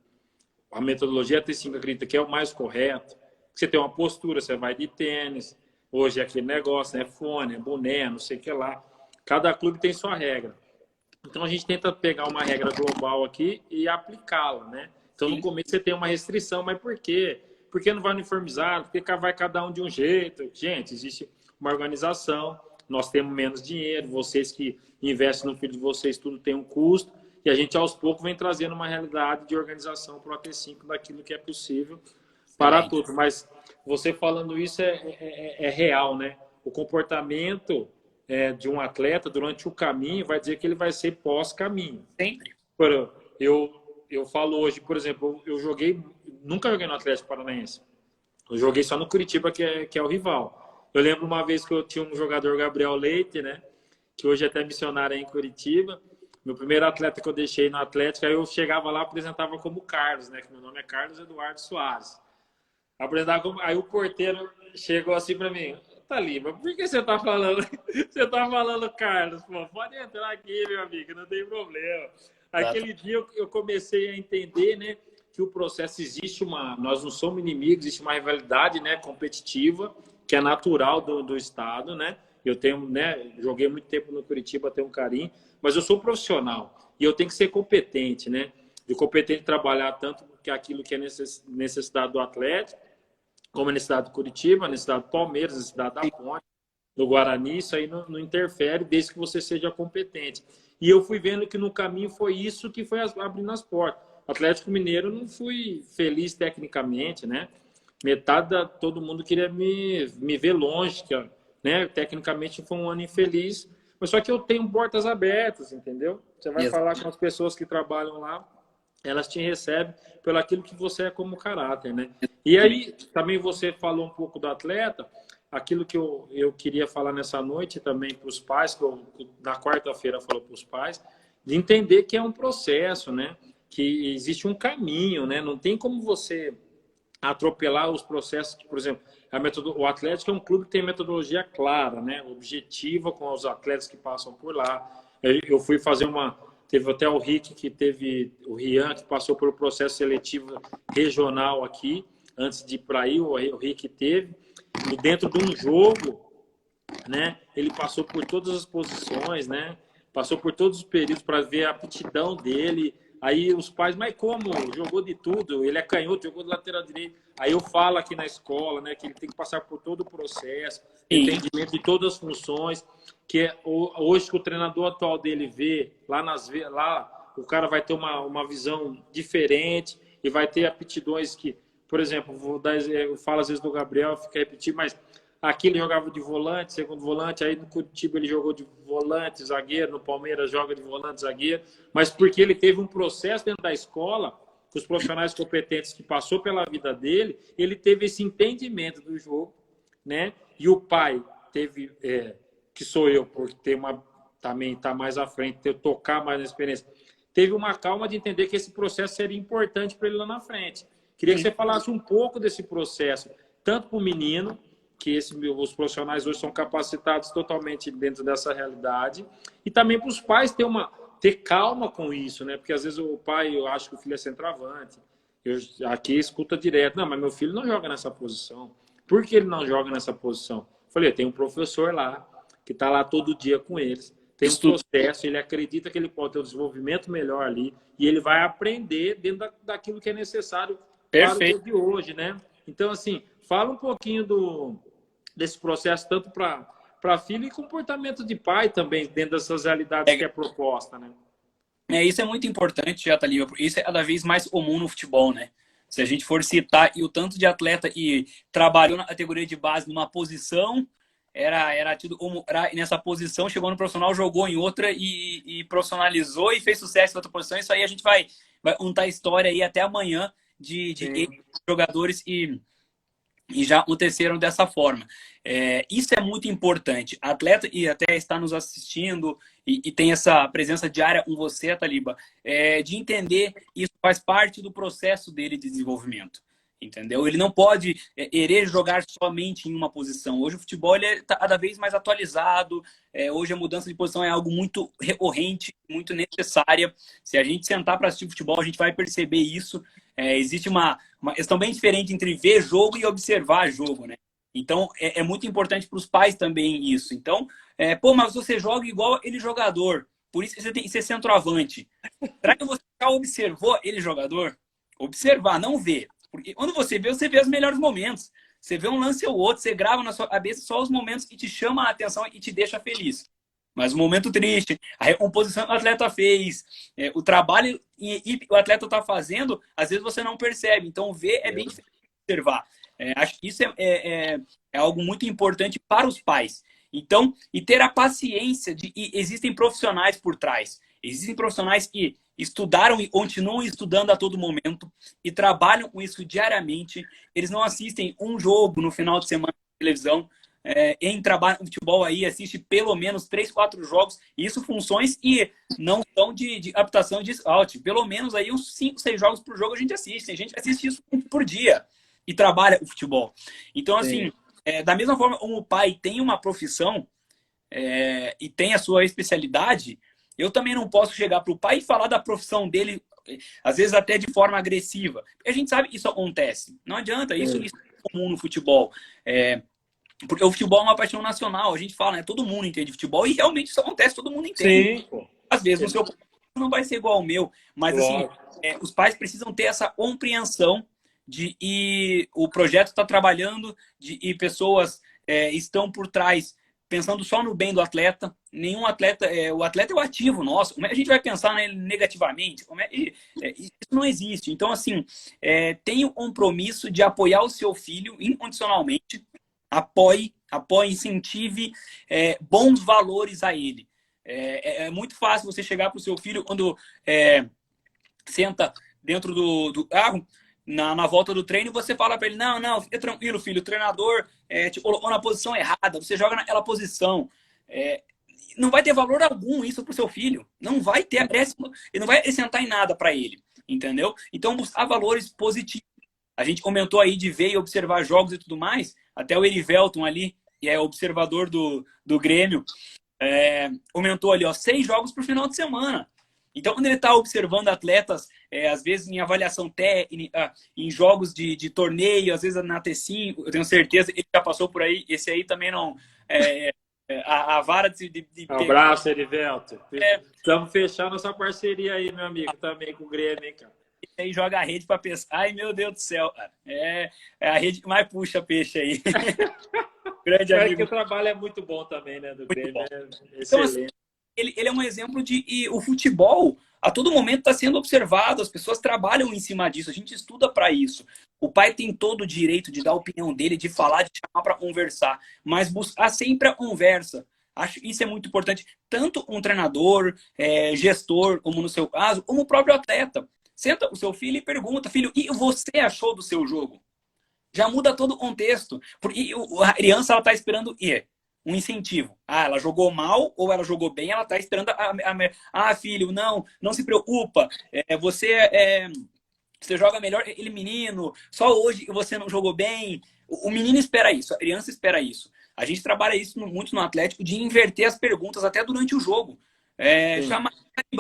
a metodologia T5 acredita que é o mais correto, você tem uma postura, você vai de tênis, hoje é aquele negócio, né? Fone, boné, não sei o que lá. Cada clube tem sua regra. Então a gente tenta pegar uma regra global aqui e aplicá-la, né? Então no começo você tem uma restrição, mas por quê? Por que não vai uniformizar? Por que vai cada um de um jeito? Gente, existe uma organização. Nós temos menos dinheiro, vocês que investem no filho de vocês, tudo tem um custo, e a gente aos poucos vem trazendo uma realidade de organização para o AT5 daquilo que é possível para todos. Mas você falando isso é real, né? O comportamento de um atleta durante o caminho vai dizer que ele vai ser pós-caminho. Sempre. Eu falo hoje, por exemplo, nunca joguei no Atlético Paranaense. Eu joguei só no Curitiba, que é o rival. Eu lembro uma vez que eu tinha um jogador, Gabriel Leite, né? Que hoje é até missionário aí em Curitiba. Meu primeiro atleta que eu deixei no Atlético, aí eu chegava lá, apresentava como Carlos, né? Que meu nome é Carlos Eduardo Soares. Aí o porteiro chegou assim para mim, Taliba, por que você tá falando? Você tá falando Carlos? Pô, pode entrar aqui, meu amigo, não tem problema. Aquele dia eu comecei a entender, né? Que o processo nós não somos inimigos, existe uma rivalidade, né, competitiva, que é natural do estado, né? Eu tenho, né, joguei muito tempo no Curitiba, tenho um carinho, mas eu sou profissional e eu tenho que ser competente, né? De competente trabalhar tanto que aquilo que é necessidade do Atlético, como a necessidade do Curitiba, a necessidade do Palmeiras, a necessidade da Ponte, do Guarani, isso aí não interfere desde que você seja competente. E eu fui vendo que no caminho foi isso que foi abrindo as portas. Atlético Mineiro não fui feliz tecnicamente, né? Todo mundo queria me ver longe, né? Tecnicamente foi um ano infeliz, mas só que eu tenho portas abertas, entendeu? Você vai falar com as pessoas que trabalham lá, elas te recebem pelo aquilo que você é como caráter, né? E aí, também você falou um pouco do atleta, aquilo que eu queria falar nessa noite também para os pais, que eu, na quarta-feira falou para os pais, de entender que é um processo, né? Que existe um caminho, né? Não tem como você atropelar os processos que, por exemplo, o Atlético é um clube que tem metodologia clara, né? Objetiva com os atletas que passam por lá. Eu fui fazer teve até o Rick o Rian que passou pelo processo seletivo regional aqui, antes de ir para aí, o Rick teve. E dentro de um jogo, né? Ele passou por todas as posições, né? Passou por todos os períodos para ver a aptidão dele. Aí os pais, mas como? Jogou de tudo, ele é canhoto, jogou de lateral direito. Aí eu falo aqui na escola, né, que ele tem que passar por todo o processo, entendimento de todas as funções, que hoje que o treinador atual dele vê lá o cara vai ter uma visão diferente e vai ter aptidões que, por exemplo, eu falo às vezes do Gabriel, fica repetindo, mas aqui ele jogava de volante, segundo volante, aí no Curitiba ele jogou de volante, zagueiro, no Palmeiras joga de volante, zagueiro, mas porque ele teve um processo dentro da escola, com os profissionais competentes que passou pela vida dele, ele teve esse entendimento do jogo, né? E o pai teve, que sou eu, por ter também estar mais à frente, tocar mais na experiência, teve uma calma de entender que esse processo seria importante para ele lá na frente. Queria que você falasse um pouco desse processo, tanto para o menino, que os profissionais hoje são capacitados totalmente dentro dessa realidade, e também para os pais ter calma com isso, né? Porque às vezes o pai, eu acho que o filho é centroavante, aqui escuta direto, não, mas meu filho não joga nessa posição. Por que ele não joga nessa posição? Eu falei, tem um professor lá, que está lá todo dia com eles, tem um processo, ele acredita que ele pode ter um desenvolvimento melhor ali, e ele vai aprender dentro daquilo que é necessário para o dia de hoje, né? Então, assim, fala um pouquinho desse processo, tanto para filho e comportamento de pai também, dentro dessas realidades que é proposta, né? Isso é muito importante, já, Thalíba, porque isso é cada vez mais comum no futebol, né? Se a gente for citar, e o tanto de atleta que trabalhou na categoria de base numa posição, era tido como nessa posição, chegou no profissional, jogou em outra e profissionalizou e fez sucesso em outra posição. Isso aí a gente vai contar a história aí até amanhã de jogadores e já aconteceram dessa forma. Isso é muito importante. Atleta, e até está nos assistindo e tem essa presença diária com você, Thalíba, de entender isso faz parte do processo dele de desenvolvimento. Entendeu? Ele não pode querer jogar somente em uma posição. Hoje o futebol está cada vez mais atualizado. Hoje a mudança de posição é algo muito recorrente, muito necessária. Se a gente sentar para assistir futebol, a gente vai perceber isso. Existe uma questão bem diferente entre ver jogo e observar jogo, né? Então, é muito importante para os pais também isso. Então, mas você joga igual ele jogador. Por isso que você tem que ser centroavante. Será que você já observou ele jogador? Observar, não ver. Porque quando você vê os melhores momentos. Você vê um lance ou outro, você grava na sua cabeça só os momentos que te chamam a atenção e te deixa feliz. Mas o momento triste, a recomposição que o atleta fez, o trabalho em equipe que o atleta está fazendo, às vezes você não percebe. Então, ver é bem diferente de observar. Acho que isso é algo muito importante para os pais. Então, e ter a paciência existem profissionais por trás. Existem profissionais que estudaram e continuam estudando a todo momento e trabalham com isso diariamente. Eles não assistem um jogo no final de semana na televisão. Em trabalho no futebol aí, assiste pelo menos 3, 4 jogos. E isso funções que não são de adaptação de scout. Pelo menos aí uns 5, 6 jogos por jogo a gente assiste. A gente assiste isso por dia e trabalha o futebol. Então, assim, da mesma forma como o pai tem uma profissão e tem a sua especialidade, eu também não posso chegar para o pai e falar da profissão dele, às vezes até de forma agressiva. Porque a gente sabe que isso acontece. Não adianta, isso é comum no futebol. Porque o futebol é uma paixão nacional. A gente fala, né? Todo mundo entende futebol e realmente isso acontece, todo mundo entende. Sim. Às vezes o seu não vai ser igual ao meu, mas assim, os pais precisam ter essa compreensão e o projeto está trabalhando e pessoas estão por trás pensando só no bem do atleta. Nenhum atleta, o atleta é o ativo nosso. Como é que a gente vai pensar nele negativamente? Isso não existe. Então, assim, tenha o compromisso de apoiar o seu filho incondicionalmente. Apoie, incentive bons valores a ele. É muito fácil você chegar para o seu filho quando senta dentro do carro, na volta do treino, e você fala para ele, não, fica tranquilo, filho, o treinador te colocou na posição errada, você joga naquela posição. Não vai ter valor algum isso para o seu filho. Não vai ter acréscimo, ele não vai acrescentar em nada para ele, entendeu? Então, buscar valores positivos. A gente comentou aí de ver e observar jogos e tudo mais, até o Erivelton ali, que é observador do Grêmio, comentou ali, 6 jogos por final de semana. Então, quando ele está observando atletas, às vezes em avaliação técnica, em jogos de torneio, às vezes na T5, eu tenho certeza que ele já passou por aí, esse aí também não... a vara de um abraço, Erivelto. Estamos fechando essa parceria aí, meu amigo, também com o Grêmio, hein, cara? E aí joga a rede para pescar. Ai, meu Deus do céu, cara. É a rede que mais puxa peixe aí. Grande amigo. Que o trabalho é muito bom também, né, do Grêmio. Então, assim, ele é um exemplo de... E o futebol, a todo momento está sendo observado, as pessoas trabalham em cima disso, a gente estuda para isso. O pai tem todo o direito de dar a opinião dele, de falar, de chamar para conversar, mas buscar sempre a conversa. Acho que isso é muito importante. Tanto um treinador, gestor, como no seu caso, como o próprio atleta. Senta o seu filho e pergunta, filho, e você achou do seu jogo? Já muda todo o contexto. Porque a criança ela está esperando um incentivo. Ah, ela jogou mal ou ela jogou bem, ela está esperando filho, não se preocupa. Você joga melhor, ele menino, só hoje você não jogou bem. O menino espera isso, a criança espera isso. A gente trabalha isso muito no Atlético, de inverter as perguntas até durante o jogo. Chamar,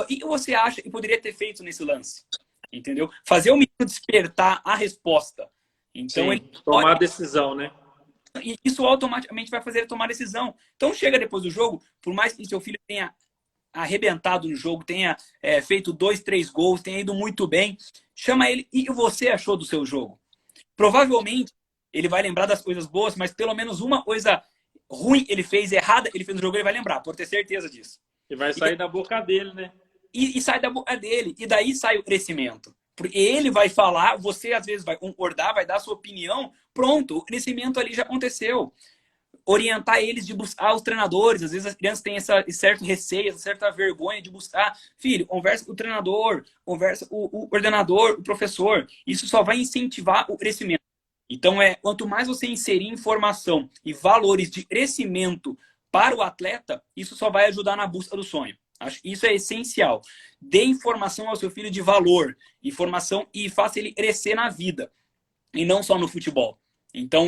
e você acha que poderia ter feito nesse lance? Entendeu? Fazer o menino despertar a resposta. Então, sim, ele tomar a decisão, né? E isso automaticamente vai fazer ele tomar decisão. Então, chega depois do jogo, por mais que seu filho tenha arrebentado no jogo, tenha feito 2, 3 gols, tenha ido muito bem, chama ele, e você achou do seu jogo? Provavelmente, ele vai lembrar das coisas boas, mas pelo menos uma coisa ruim ele fez, errada, ele fez no jogo, ele vai lembrar, pode ter certeza disso. E vai sair da boca dele, né? E sai da boca dele, e daí sai o crescimento. Porque ele vai falar, você às vezes vai concordar, vai dar a sua opinião, pronto, o crescimento ali já aconteceu. Orientar eles de buscar os treinadores, às vezes as crianças têm esse certo receio, essa certa vergonha de buscar. Filho, conversa com o treinador, conversa com o coordenador, o professor. Isso só vai incentivar o crescimento. Então, quanto mais você inserir informação e valores de crescimento para o atleta, isso só vai ajudar na busca do sonho. Acho que isso é essencial. Dê informação ao seu filho de valor, informação, e faça ele crescer na vida, e não só no futebol. Então,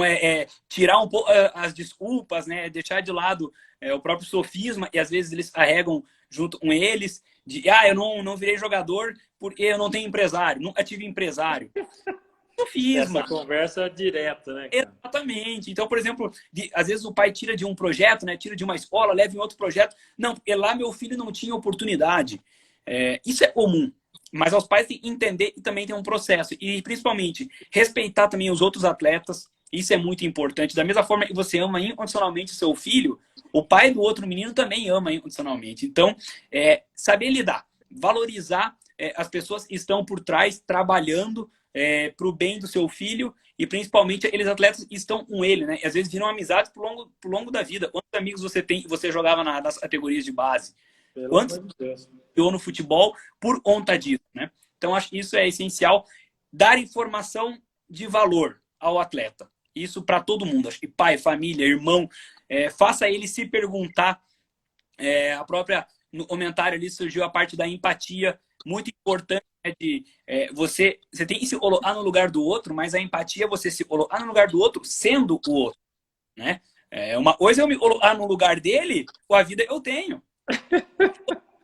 tirar um pouco as desculpas, né? Deixar de lado o próprio sofisma, e às vezes eles carregam junto com eles, de eu não virei jogador porque eu não tenho empresário, nunca tive empresário. Sofisma. Essa conversa direta, né, cara? Exatamente. Então, por exemplo, às vezes o pai tira de um projeto, né? Tira de uma escola, leva em outro projeto. Não, porque lá meu filho não tinha oportunidade. Isso é comum. Mas aos pais tem que entender e também tem um processo. E, principalmente, respeitar também os outros atletas. Isso é muito importante. Da mesma forma que você ama incondicionalmente o seu filho, o pai do outro menino também ama incondicionalmente. Então, saber lidar, valorizar as pessoas que estão por trás, trabalhando para o bem do seu filho, e principalmente aqueles atletas que estão com ele, né? E às vezes viram amizades por longo da vida. Quantos amigos você tem? Você jogava nas categorias de base? Quantos no futebol por conta disso, né? Então, acho que isso é essencial. Dar informação de valor ao atleta. Isso para todo mundo. Acho que pai, família, irmão, faça ele se perguntar. No comentário ali surgiu a parte da empatia, muito importante, né, você tem que se colocar no lugar do outro, mas a empatia é você se colocar no lugar do outro sendo o outro, né? Uma coisa é eu me colocar no lugar dele, com a vida eu tenho.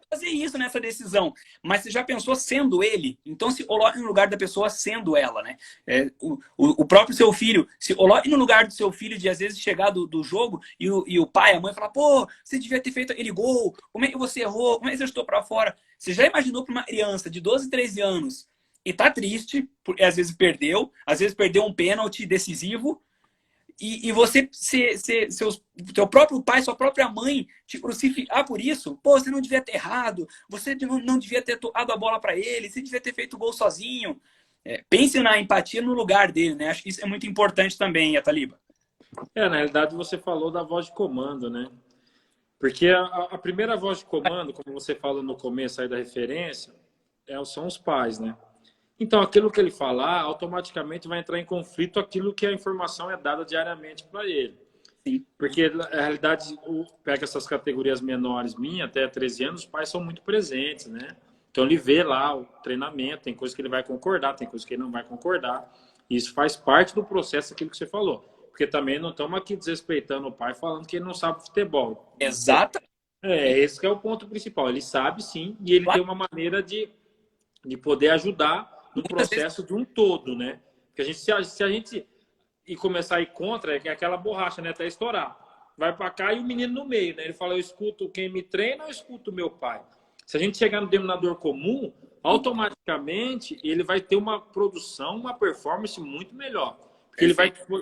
Fazer isso nessa decisão, mas você já pensou sendo ele? Então se coloque no lugar da pessoa sendo ela, né? O próprio seu filho, se coloque no lugar do seu filho de às vezes chegar do jogo e o pai, a mãe falar, pô, você devia ter feito aquele gol, como é que você errou, como é que você chutou pra fora? Você já imaginou para uma criança de 12, 13 anos e tá triste, porque às vezes perdeu um pênalti decisivo, e você teu próprio pai, sua própria mãe te crucificar por isso? Pô, você não devia ter errado, você não devia ter tocado a bola para ele, você devia ter feito o gol sozinho. Pense na empatia no lugar dele, né? Acho que isso é muito importante também, Ataliba. Na realidade você falou da voz de comando, né? Porque a primeira voz de comando, como você falou no começo aí da referência, são os pais, né? Então, aquilo que ele falar, automaticamente vai entrar em conflito aquilo que a informação é dada diariamente para ele. Sim. Porque, na realidade, pega essas categorias menores minhas, até 13 anos, os pais são muito presentes, né? Então, ele vê lá o treinamento, tem coisas que ele vai concordar, tem coisas que ele não vai concordar. Isso faz parte do processo, aquilo que você falou. Porque também não estamos aqui desrespeitando o pai, falando que ele não sabe futebol. Exato. Esse que é o ponto principal. Ele sabe, sim, e ele tem uma maneira de poder ajudar no processo de um todo, né? Porque se a gente começar a ir contra, é aquela borracha, né? Até estourar. Vai para cá e o menino no meio, né? Ele fala, eu escuto quem me treina, eu escuto o meu pai. Se a gente chegar no denominador comum, automaticamente ele vai ter uma produção, uma performance muito melhor. Porque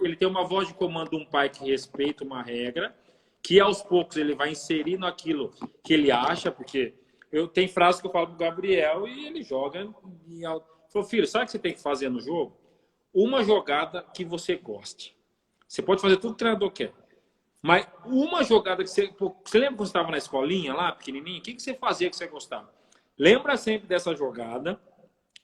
ele tem uma voz de comando de um pai que respeita uma regra, que aos poucos ele vai inserindo aquilo que ele acha, porque eu tenho frase que eu falo pro Gabriel e ele joga. Falou, filho, sabe o que você tem que fazer no jogo? Uma jogada que você goste. Você pode fazer tudo que o treinador quer. Mas uma jogada que você... Você lembra quando você estava na escolinha lá, pequenininho? O que você fazia que você gostava? Lembra sempre dessa jogada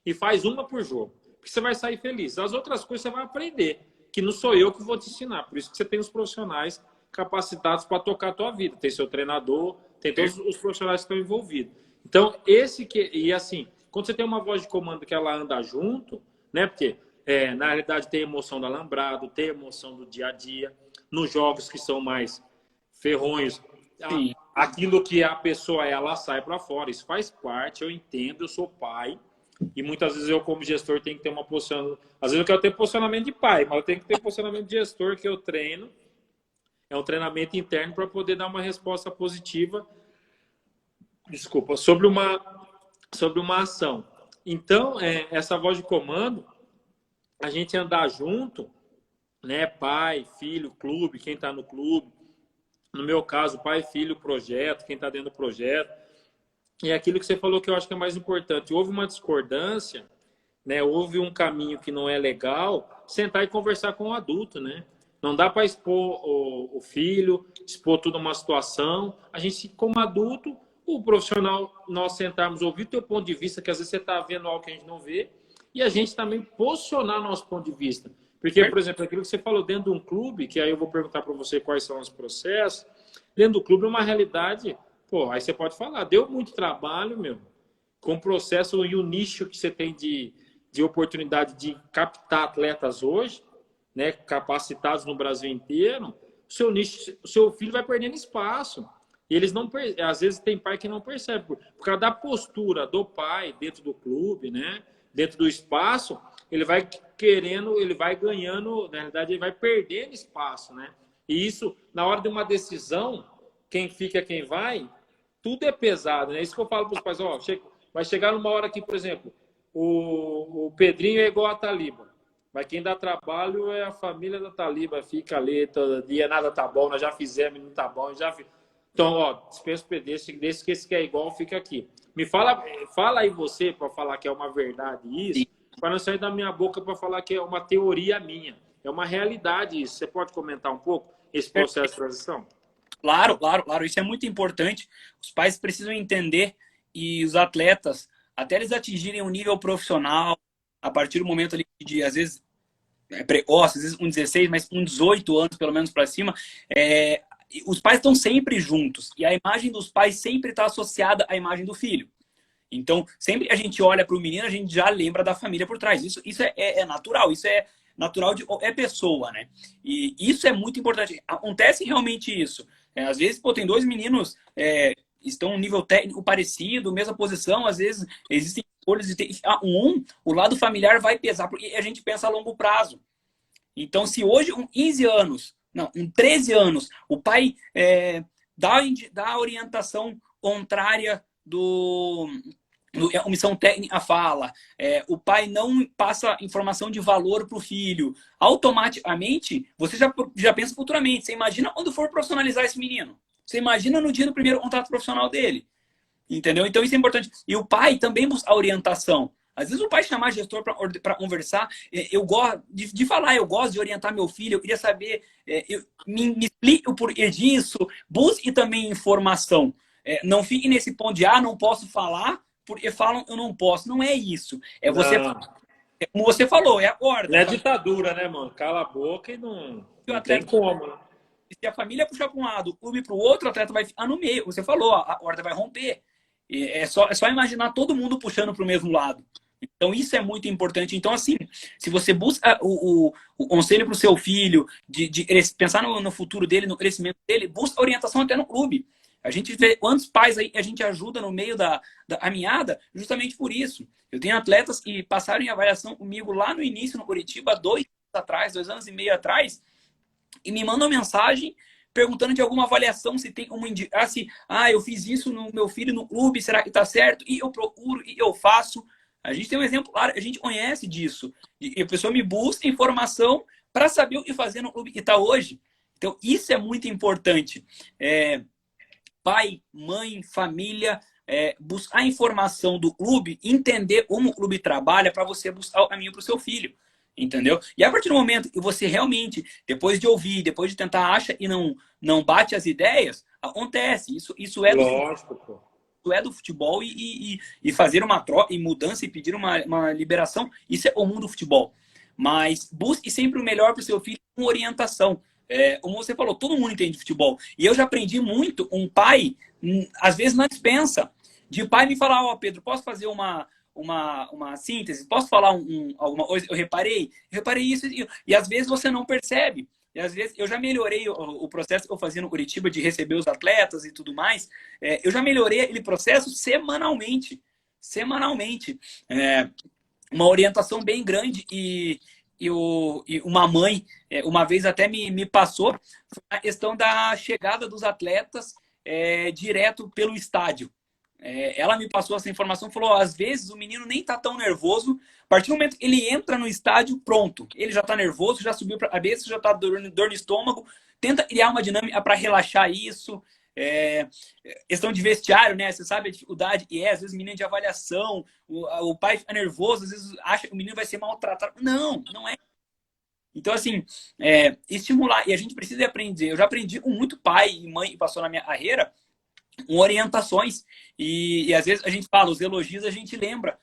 e faz uma por jogo. Porque você vai sair feliz. As outras coisas você vai aprender. Que não sou eu que vou te ensinar. Por isso que você tem os profissionais capacitados para tocar a tua vida. Tem seu treinador, tem todos os profissionais que estão envolvidos. Então, e assim, quando você tem uma voz de comando que ela anda junto, né? Porque, na realidade, tem emoção do alambrado, tem emoção do dia a dia. Nos jogos que são mais ferronhos, aquilo que a pessoa ela sai para fora. Isso faz parte, eu entendo, eu sou pai. E muitas vezes eu, como gestor, tenho que ter uma posição. Às vezes eu quero ter posicionamento de pai, mas eu tenho que ter posicionamento de gestor que eu treino. É um treinamento interno para poder dar uma resposta positiva, desculpa, sobre uma ação. Então, essa voz de comando, a gente andar junto, né? Pai, filho, clube, quem está no clube. No meu caso, pai, filho, projeto, quem está dentro do projeto. E aquilo que você falou que eu acho que é mais importante. Houve uma discordância, né? Houve um caminho que não é legal, sentar e conversar com o adulto, né? Não dá para expor o filho, expor toda uma situação. A gente, como adulto, o profissional, nós sentarmos, ouvir o teu ponto de vista, que às vezes você está vendo algo que a gente não vê, e a gente também posicionar nosso ponto de vista. Porque, por exemplo, aquilo que você falou dentro de um clube, que aí eu vou perguntar para você quais são os processos, dentro do clube é uma realidade, pô, aí você pode falar, deu muito trabalho, meu, com o processo e o nicho que você tem de oportunidade de captar atletas hoje, né, capacitados no Brasil inteiro, seu nicho, o seu filho vai perdendo espaço. E eles não, às vezes tem pai que não percebe, por causa da postura do pai dentro do clube, né, dentro do espaço, ele vai querendo, ele vai ganhando, na verdade, ele vai perdendo espaço, né? E isso, na hora de uma decisão, quem fica, quem vai, tudo é pesado, né? Isso que eu falo para os pais, ó, vai chegar numa hora que, por exemplo, o Pedrinho é igual a Taliba, mas quem dá trabalho é a família da Taliba, fica ali todo dia, nada tá bom, nós já fizemos, não tá bom, já fiz. Então, ó, dispensa o PD, desse que esse que é igual, fica aqui. Me fala aí você, para falar que é uma verdade isso, para não sair da minha boca para falar que é uma teoria minha. É uma realidade isso. Você pode comentar um pouco esse processo de transição? Claro, claro, claro. Isso é muito importante. Os pais precisam entender e os atletas, até eles atingirem um nível profissional, a partir do momento ali de, às vezes, precoce, às vezes com 16, mas com 18 anos, pelo menos para cima, os pais estão sempre juntos. E a imagem dos pais sempre está associada à imagem do filho. Então, sempre a gente olha para o menino, a gente já lembra da família por trás. Isso é natural, isso é natural é pessoa, né? E isso é muito importante. Acontece realmente isso. Às vezes, pô, tem dois meninos estão em um nível técnico parecido, mesma posição, às vezes existem escolhas de ter o lado familiar vai pesar, porque a gente pensa a longo prazo. Então, se hoje, com 15 anos, não, com 13 anos, o pai dá a orientação contrária a omissão técnica fala, o pai não passa informação de valor para o filho, automaticamente você já pensa futuramente. Você imagina quando for profissionalizar esse menino? Você imagina no dia do primeiro contrato profissional dele? Entendeu? Então isso é importante. E o pai também busca a orientação. Às vezes o pai chamar gestor para conversar, eu gosto de falar, eu gosto de orientar meu filho, eu queria saber, me explique o porquê disso, busque também informação. Não fique nesse ponto de, não posso falar, porque falam eu não posso. Não é isso. Como você falou, é a ordem. Não é ditadura, né, mano? Cala a boca e não tem como, né? Se a família puxar para um lado, o clube para o outro, o atleta vai ficar no meio. Você falou, a ordem vai romper. É só imaginar todo mundo puxando para o mesmo lado. Então, isso é muito importante. Então, assim, se você busca o conselho para o seu filho, de pensar no futuro dele, no crescimento dele, busca orientação até no clube. A gente vê quantos pais aí a gente ajuda no meio da caminhada justamente por isso. Eu tenho atletas que passaram em avaliação comigo lá no início, no Curitiba, 2 anos e meio atrás, e me mandam mensagem perguntando de alguma avaliação, se tem como indicar, eu fiz isso no meu filho no clube, será que está certo? E eu procuro, e eu faço. A gente tem um exemplo claro, a gente conhece disso. E a pessoa me busca informação para saber o que fazer no clube que está hoje. Então, isso é muito importante. Pai, mãe, família, buscar informação do clube, entender como o clube trabalha para você buscar o caminho para o seu filho. Entendeu? E a partir do momento que você realmente, depois de ouvir, depois de tentar, acha e não bate as ideias, acontece. Isso é do futebol. Lógico, pô. Isso é do futebol e fazer uma troca e mudança e pedir uma liberação, isso é comum do futebol. Mas busque sempre o melhor para o seu filho com orientação. Como você falou, todo mundo entende futebol. E eu já aprendi muito, um pai, às vezes na dispensa, de pai me falar, ó, Pedro, posso fazer uma síntese? Posso falar alguma coisa? Eu reparei isso. E às vezes você não percebe. E às vezes eu já melhorei o processo que eu fazia no Curitiba de receber os atletas e tudo mais. Eu já melhorei aquele processo semanalmente. Semanalmente. Uma orientação bem grande e uma mãe, uma vez até me passou a questão da chegada dos atletas direto pelo estádio. Ela me passou essa informação, falou, às vezes o menino nem tá tão nervoso, a partir do momento que ele entra no estádio, pronto, ele já tá nervoso, já subiu para a cabeça, já tá dor no estômago, tenta criar uma dinâmica para relaxar isso. Questão de vestiário, né? Você sabe a dificuldade, às vezes menino de avaliação, o pai fica nervoso, às vezes acha que o menino vai ser maltratado. Não é. Então, assim, estimular, e a gente precisa aprender. Eu já aprendi com muito pai e mãe que passou na minha carreira, com orientações, e às vezes a gente fala, os elogios a gente lembra,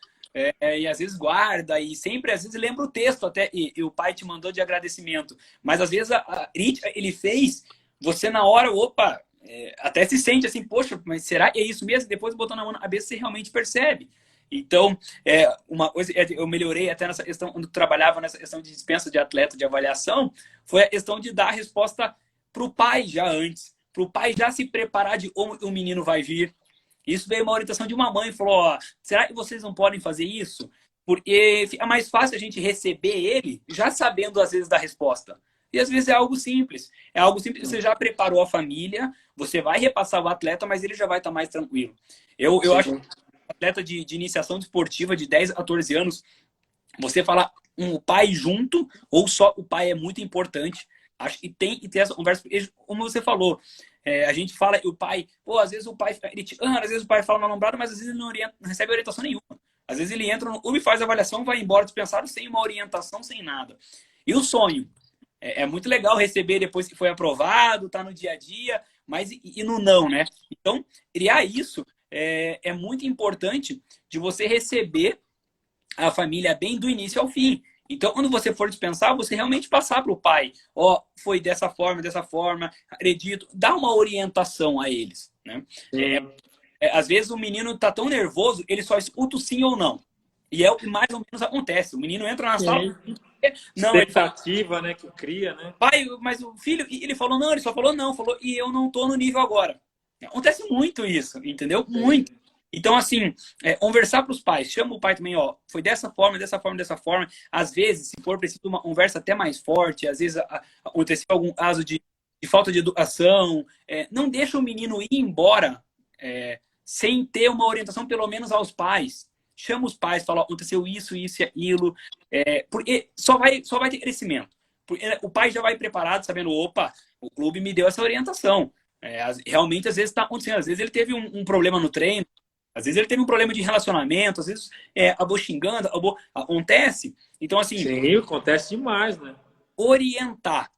e às vezes guarda, e sempre às vezes lembra o texto até, e o pai te mandou de agradecimento, mas às vezes a crítica ele fez, você na hora, opa, até se sente assim, poxa, mas será que é isso mesmo? Depois botando a mão na cabeça você realmente percebe. Então, uma coisa, eu melhorei até nessa questão, quando trabalhava nessa questão de dispensa de atleta, de avaliação, foi a questão de dar a resposta para o pai já antes, para o pai já se preparar de como o menino vai vir. Isso veio uma orientação de uma mãe, falou, ó, será que vocês não podem fazer isso? Porque fica mais fácil a gente receber ele já sabendo, às vezes, da resposta. E às vezes é algo simples. É algo simples, você já preparou a família, você vai repassar o atleta, mas ele já vai estar mais tranquilo. Eu acho que atleta de iniciação desportiva de 10 a 14 anos, você falar o pai junto ou só o pai é muito importante. Acho que tem que ter essa conversa, porque, como você falou, a gente fala e o pai, às vezes o pai fica criticando, às vezes o pai fala mal nombrado, mas às vezes ele não recebe orientação nenhuma. Às vezes ele entra no clube, faz a avaliação, vai embora dispensado sem uma orientação, sem nada. E o sonho? É muito legal receber depois que foi aprovado, tá no dia a dia, mas e no não, né? Então, criar isso é muito importante de você receber a família bem do início ao fim. Então, quando você for dispensar, você realmente passar para o pai. Foi dessa forma, acredito. Dá uma orientação a eles. Né? Às vezes o menino tá tão nervoso, ele só escuta o sim ou não. E é o que mais ou menos acontece. O menino entra na sala... Não, expectativa, fala, né, que cria, né? Pai, mas o filho, ele falou não, ele só falou não, e eu não tô no nível agora. Acontece muito isso, entendeu? Muito. Então, assim, conversar para os pais. Chama o pai também, foi dessa forma, dessa forma, dessa forma. Às vezes, se for preciso uma conversa até mais forte, às vezes aconteceu algum caso de falta de educação. Não deixa o menino ir embora sem ter uma orientação, pelo menos aos pais. Chama os pais, fala, aconteceu isso e aquilo. Porque só vai ter crescimento. Porque o pai já vai preparado, sabendo, opa, o clube me deu essa orientação. Realmente, às vezes, está acontecendo. Às vezes ele teve um problema no treino, às vezes ele teve um problema de relacionamento, às vezes acabou xingando, acontece. Então, assim... Sim, acontece demais, né? Orientar.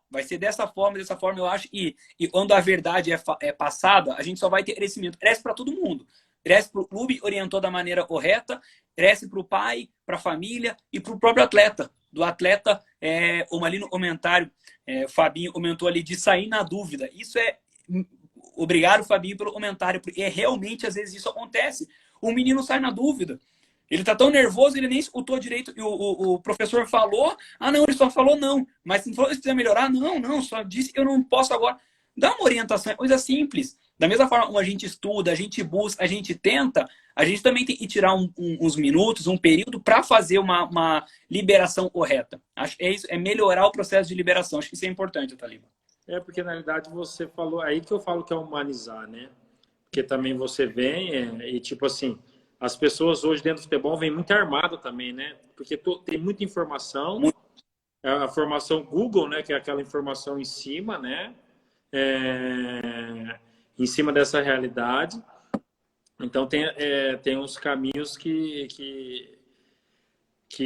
Vai ser dessa forma, eu acho. E quando a verdade é passada, a gente só vai ter crescimento. Cresce para todo mundo. Cresce para o clube, orientou da maneira correta. Cresce para o pai, para a família e para o próprio atleta. Do atleta, ali no comentário, o Fabinho comentou ali de sair na dúvida. Isso Obrigado, Fabinho, pelo comentário, porque realmente, às vezes, isso acontece. O menino sai na dúvida. Ele tá tão nervoso, ele nem escutou direito. O professor falou, não, ele só falou não. Mas se falou que precisa melhorar, não, só disse que eu não posso agora. Dá uma orientação, é coisa simples. Da mesma forma como a gente estuda, a gente busca, a gente tenta, a gente também tem que tirar uns minutos, um período para fazer uma liberação correta. Acho que é melhorar o processo de liberação. Acho que isso é importante, Taliba. Porque na realidade você falou, aí que eu falo que é humanizar, né? Porque também você vem e tipo assim, as pessoas hoje dentro do futebol vêm muito armado também, né? Porque tem muita informação, a formação Google, né? Que é aquela informação em cima, né? Em cima dessa realidade. Então tem uns caminhos que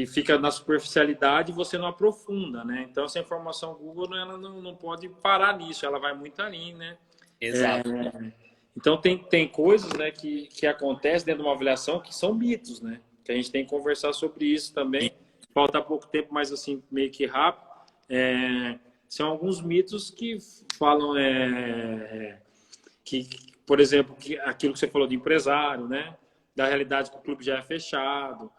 fica na superficialidade e você não aprofunda, né? Então essa informação Google ela não pode parar nisso, ela vai muito além, né? Exato. Então tem coisas, né, que acontecem dentro de uma avaliação que são mitos, né? Que a gente tem que conversar sobre isso também. Falta pouco tempo, mas assim, meio que rápido. São alguns mitos que falam que, por exemplo, que aquilo que você falou de empresário, né? Da realidade que o clube já é fechado,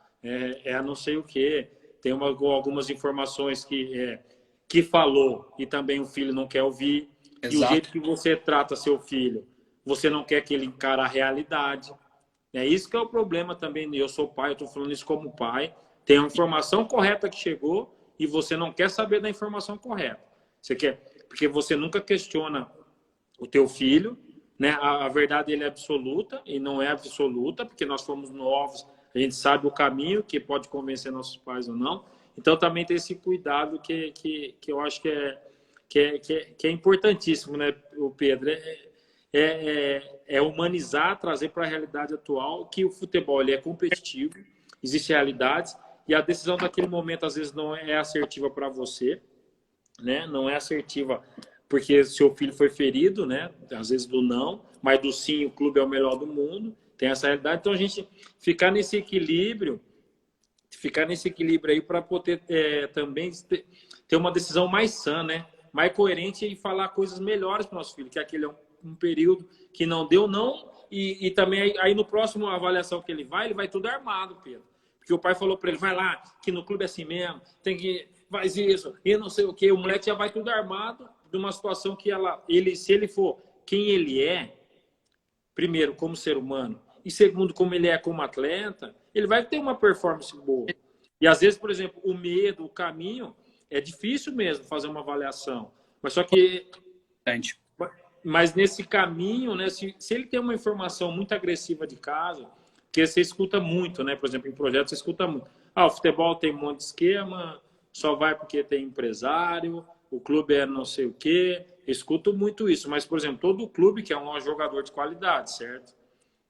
a não sei o quê. Tem algumas informações que falou e também o filho não quer ouvir. Exato. E o jeito que você trata seu filho, você não quer que ele encare a realidade. É isso que é o problema também. Eu sou pai, eu estou falando isso como pai. Tem a informação correta que chegou e você não quer saber da informação correta. Você quer, porque você nunca questiona o teu filho, né? A verdade ele é absoluta e não é absoluta, porque nós fomos novos, a gente sabe o caminho que pode convencer nossos pais ou não. Então também tem esse cuidado que eu acho que é importantíssimo, né, o Pedro? Humanizar, trazer para a realidade atual que o futebol ele é competitivo, existem realidades e a decisão daquele momento às vezes não é assertiva para você, né? Não é assertiva porque seu filho foi ferido, né? Às vezes do não, mas do sim o clube é o melhor do mundo, tem essa realidade. Então a gente ficar nesse equilíbrio aí para poder também ter uma decisão mais sã, né? Mais coerente e falar coisas melhores para o nosso filho, que aquele é um período que não deu não e também aí no próximo avaliação que ele vai tudo armado, Pedro. Porque o pai falou para ele, vai lá, que no clube é assim mesmo, tem que faz isso, e não sei o quê. O moleque já vai tudo armado de uma situação que se ele for quem ele é, primeiro, como ser humano, e segundo, como ele é como atleta, ele vai ter uma performance boa. E às vezes, por exemplo, o medo, o caminho, é difícil mesmo fazer uma avaliação. Mas só que... Mas nesse caminho, né, se ele tem uma informação muito agressiva de casa, que você escuta muito, né? Por exemplo, em projetos você escuta muito. O futebol tem um monte de esquema, só vai porque tem empresário, o clube é não sei o quê. Escuto muito isso. Mas, por exemplo, todo clube quer um jogador de qualidade, certo?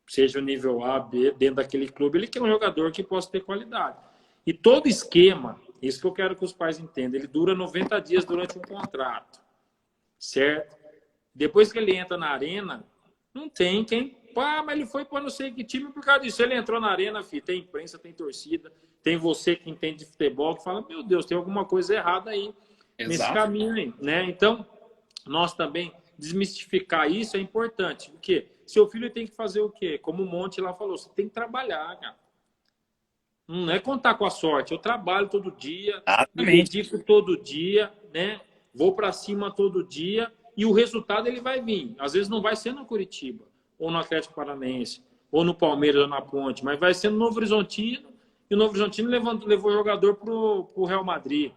Seja o nível A, B, dentro daquele clube, ele quer um jogador que possa ter qualidade. E todo esquema, isso que eu quero que os pais entendam, ele dura 90 dias durante um contrato, certo? Depois que ele entra na arena, não tem quem... mas ele foi para não sei que time por causa disso. Ele entrou na arena, filho, tem imprensa, tem torcida, tem você que entende de futebol, que fala, meu Deus, tem alguma coisa errada aí. Exato. Nesse caminho aí, né? Então, nós também desmistificar isso é importante. Porque seu filho tem que fazer o quê? Como o Monte lá falou, você tem que trabalhar, cara. Não é contar com a sorte. Eu trabalho todo dia, me dedico todo dia, né? Vou para cima todo dia e o resultado ele vai vir. Às vezes não vai ser no Curitiba, ou no Atlético Paranaense, ou no Palmeiras, ou na Ponte, mas vai ser no Novo Horizontino, e o Novo Horizontino levou o jogador para o Real Madrid.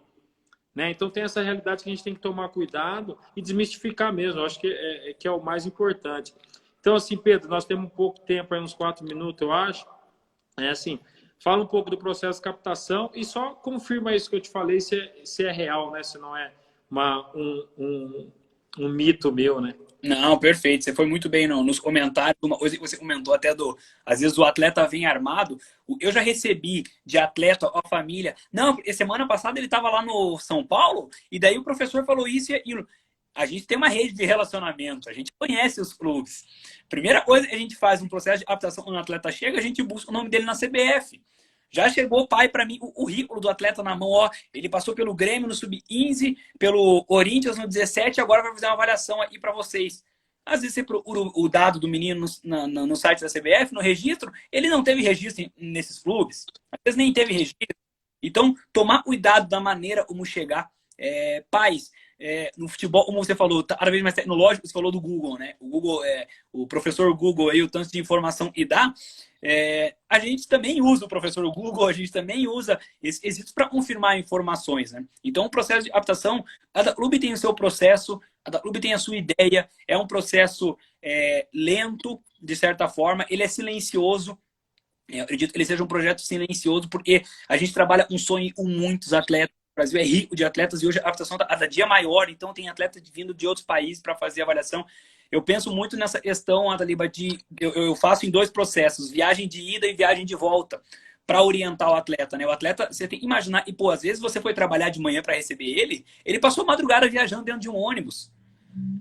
Né? Então tem essa realidade que a gente tem que tomar cuidado e desmistificar mesmo. Eu acho que é o mais importante. Então, assim, Pedro, nós temos um pouco tempo, aí, uns 4 minutos, eu acho. Assim, fala um pouco do processo de captação e só confirma isso que eu te falei, se é real, né? Se não é um mito meu, né? Não, perfeito. Você foi muito bem nos comentários. Você comentou até às vezes o atleta vem armado. Eu já recebi de atleta, a família. Não, semana passada ele estava lá no São Paulo e daí o professor falou isso e aquilo. A gente tem uma rede de relacionamento, a gente conhece os clubes. Primeira coisa, a gente faz um processo de adaptação quando o atleta chega, a gente busca o nome dele na CBF. Já chegou o pai para mim, o currículo do atleta na mão, ó, ele passou pelo Grêmio no Sub-15, pelo Corinthians no 17, agora vai fazer uma avaliação aí para vocês. Às vezes você procura o dado do menino no site da CBF, no registro, ele não teve registro nesses clubes, às vezes nem teve registro. Então, tomar cuidado da maneira como chegar. Pais, no futebol, como você falou, cada vez mais tecnológico, você falou do Google, né? O Google, o professor Google aí, o tanto de informação que dá, a gente também usa o professor Google, a gente também usa esses para confirmar informações, né? Então, o processo de adaptação, cada clube tem o seu processo, cada clube tem a sua ideia, é um processo lento, de certa forma, ele é silencioso. Eu acredito que ele seja um projeto silencioso, porque a gente trabalha um sonho com muitos atletas. O Brasil é rico de atletas e hoje a adaptação está cada dia maior, então tem atletas vindo de outros países para fazer avaliação. Eu penso muito nessa questão, Taliba, eu faço em dois processos, viagem de ida e viagem de volta, para orientar o atleta, né? O atleta, você tem que imaginar, e pô, às vezes você foi trabalhar de manhã para receber ele passou a madrugada viajando dentro de um ônibus,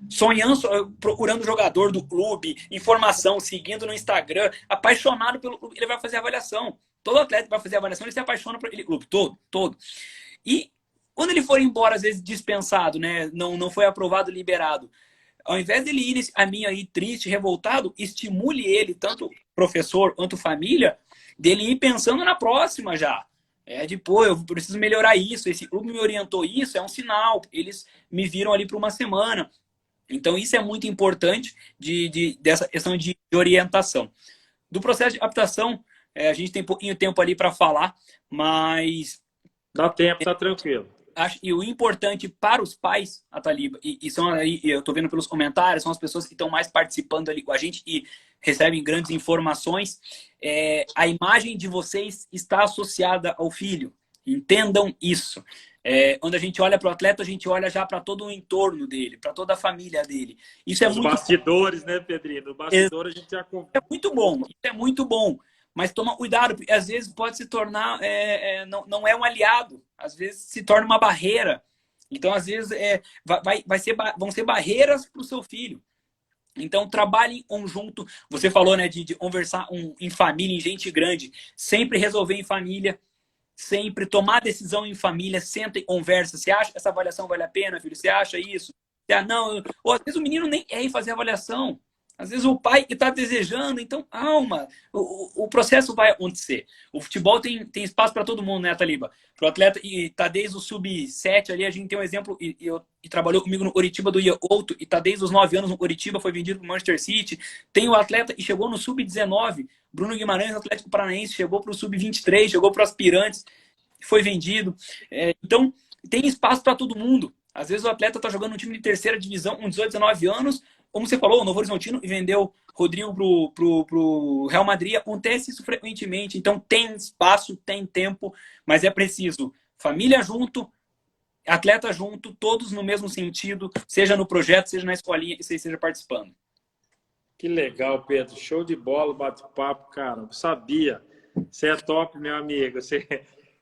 sonhando, procurando o jogador do clube, informação, seguindo no Instagram, apaixonado pelo clube, ele vai fazer a avaliação. Todo atleta que vai fazer a avaliação, ele se apaixona por aquele clube, todo. E quando ele for embora, às vezes dispensado, né? Não foi aprovado, liberado. Ao invés dele ir nesse caminho aí triste, revoltado, estimule ele, tanto professor quanto família, dele ir pensando na próxima já. Pô, eu preciso melhorar isso, esse clube me orientou isso, é um sinal. Eles me viram ali por uma semana. Então, isso é muito importante dessa questão de orientação. Do processo de adaptação, a gente tem pouquinho tempo ali para falar, mas... Dá tempo, tá tranquilo. E o importante para os pais, Taliba, e são aí, eu estou vendo pelos comentários, são as pessoas que estão mais participando ali com a gente e recebem grandes informações, a imagem de vocês está associada ao filho. Entendam isso. Quando a gente olha para o atleta, a gente olha já para todo o entorno dele, para toda a família dele. Isso é Os muito bastidores, né, Pedrinho? No bastidor a gente já... É muito bom, isso é muito bom. Mas toma cuidado, porque às vezes pode se tornar, não é um aliado, às vezes se torna uma barreira. Então, às vezes, vão ser barreiras para o seu filho. Então, trabalhe em conjunto. Você falou, né, de conversar em família, em gente grande. Sempre resolver em família, sempre tomar decisão em família, senta e conversa. Você acha que essa avaliação vale a pena, filho? Você acha isso? Não. Ou às vezes o menino nem quer ir fazer avaliação. Às vezes o pai que está desejando, então, calma, o processo vai acontecer. O futebol tem espaço para todo mundo, né, Taliba? Para o atleta, e tá desde o sub-7 ali, a gente tem um exemplo, e trabalhou comigo no Coritiba do Iauto, e tá desde os 9 anos no Coritiba, foi vendido para o Manchester City. Tem o atleta e chegou no sub-19, Bruno Guimarães, Atlético Paranaense, chegou para o sub-23, chegou para aspirantes, foi vendido. Então, tem espaço para todo mundo. Às vezes o atleta está jogando no time de terceira divisão, com 18, 19 anos, como você falou, o Novo Horizontino e vendeu Rodrigo pro Real Madrid. Acontece isso frequentemente. Então tem espaço, tem tempo, mas é preciso família junto, atleta junto, todos no mesmo sentido, seja no projeto, seja na escolinha que você esteja participando. Que legal, Pedro. Show de bola, bate-papo, cara. Eu sabia. Você é top, meu amigo.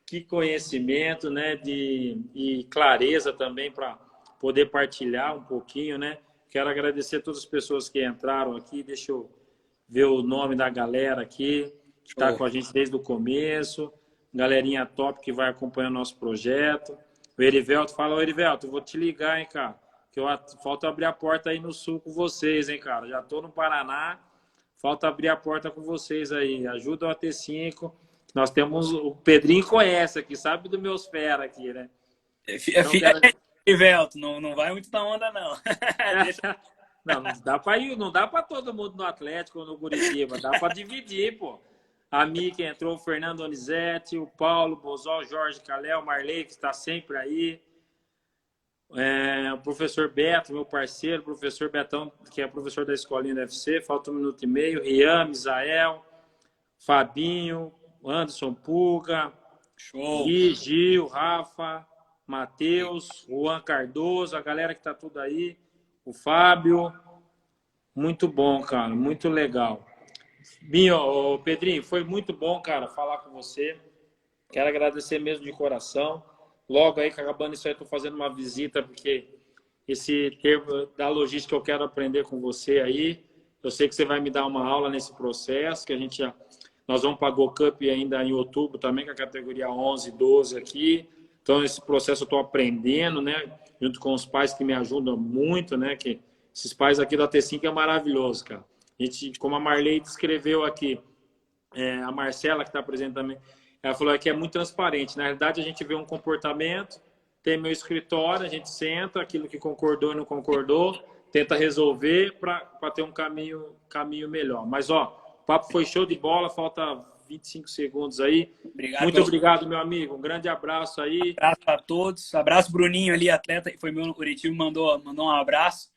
Que conhecimento, né? E clareza também para poder partilhar um pouquinho, né? Quero agradecer a todas as pessoas que entraram aqui. Deixa eu ver o nome da galera aqui, que está com a gente desde o começo. Galerinha top que vai acompanhando o nosso projeto. O Erivelto, fala, ô Erivelto, eu vou te ligar, hein, cara. Que falta abrir a porta aí no sul com vocês, hein, cara. Já tô no Paraná, falta abrir a porta com vocês aí. Ajuda o AT5. Nós temos, o Pedrinho conhece aqui, sabe do meus fera aqui, né? Erivelto, não vai muito na onda, não. Não dá para ir, não dá para todo mundo no Atlético ou no Curitiba, dá para dividir, pô. A Mika entrou, o Fernando Donizete, o Paulo, Bozol, Jorge Calel, Marley, que está sempre aí. O professor Beto, meu parceiro, o professor Betão, que é professor da escolinha da UFC, falta 1 minuto e meio. Rian, Misael, Fabinho, Anderson Puga, show. Gil, Rafa, Matheus, Juan Cardoso, a galera que tá tudo aí, o Fábio. Muito bom, cara, muito legal. Binho, Pedrinho, foi muito bom, cara, falar com você. Quero agradecer mesmo de coração. Logo aí, que acabando isso aí, estou fazendo uma visita, porque esse termo da logística eu quero aprender com você aí. Eu sei que você vai me dar uma aula nesse processo, que nós vamos para a Go Cup ainda em outubro também, com a categoria 11 e 12 aqui. Então, esse processo eu estou aprendendo, né? Junto com os pais que me ajudam muito, né? Que esses pais aqui da T5 é maravilhoso, cara. A gente, como a Marley descreveu aqui, a Marcela, que está presente também, ela falou que é muito transparente. Na realidade, a gente vê um comportamento, tem meu escritório, a gente senta, aquilo que concordou e não concordou, tenta resolver para ter um caminho melhor. Mas, ó, o papo foi show de bola, falta 25 segundos aí. Muito obrigado, meu amigo. Um grande abraço aí. Abraço a todos. Abraço, Bruninho ali, atleta que foi meu no Curitiba, mandou um abraço.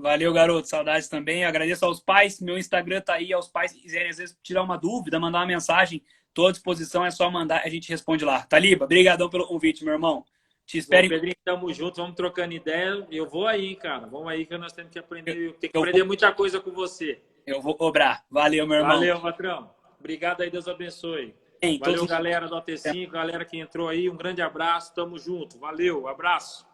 Valeu, garoto. Saudades também. Agradeço aos pais. Meu Instagram tá aí. Aos pais que quiserem, às vezes, tirar uma dúvida, mandar uma mensagem. Estou à disposição. É só mandar. A gente responde lá. Taliba, brigadão pelo convite, meu irmão. Te Bom, espero. Pedrinho, tamo junto, vamos trocando ideia. Eu vou aí, cara. Vamos aí que nós temos que aprender. Tem que aprender muita coisa com você. Eu vou cobrar. Valeu, meu irmão. Valeu, patrão. Obrigado aí, Deus abençoe. Bem, Valeu, todos... galera do AT5, galera que entrou aí. Um grande abraço, tamo junto. Valeu, abraço.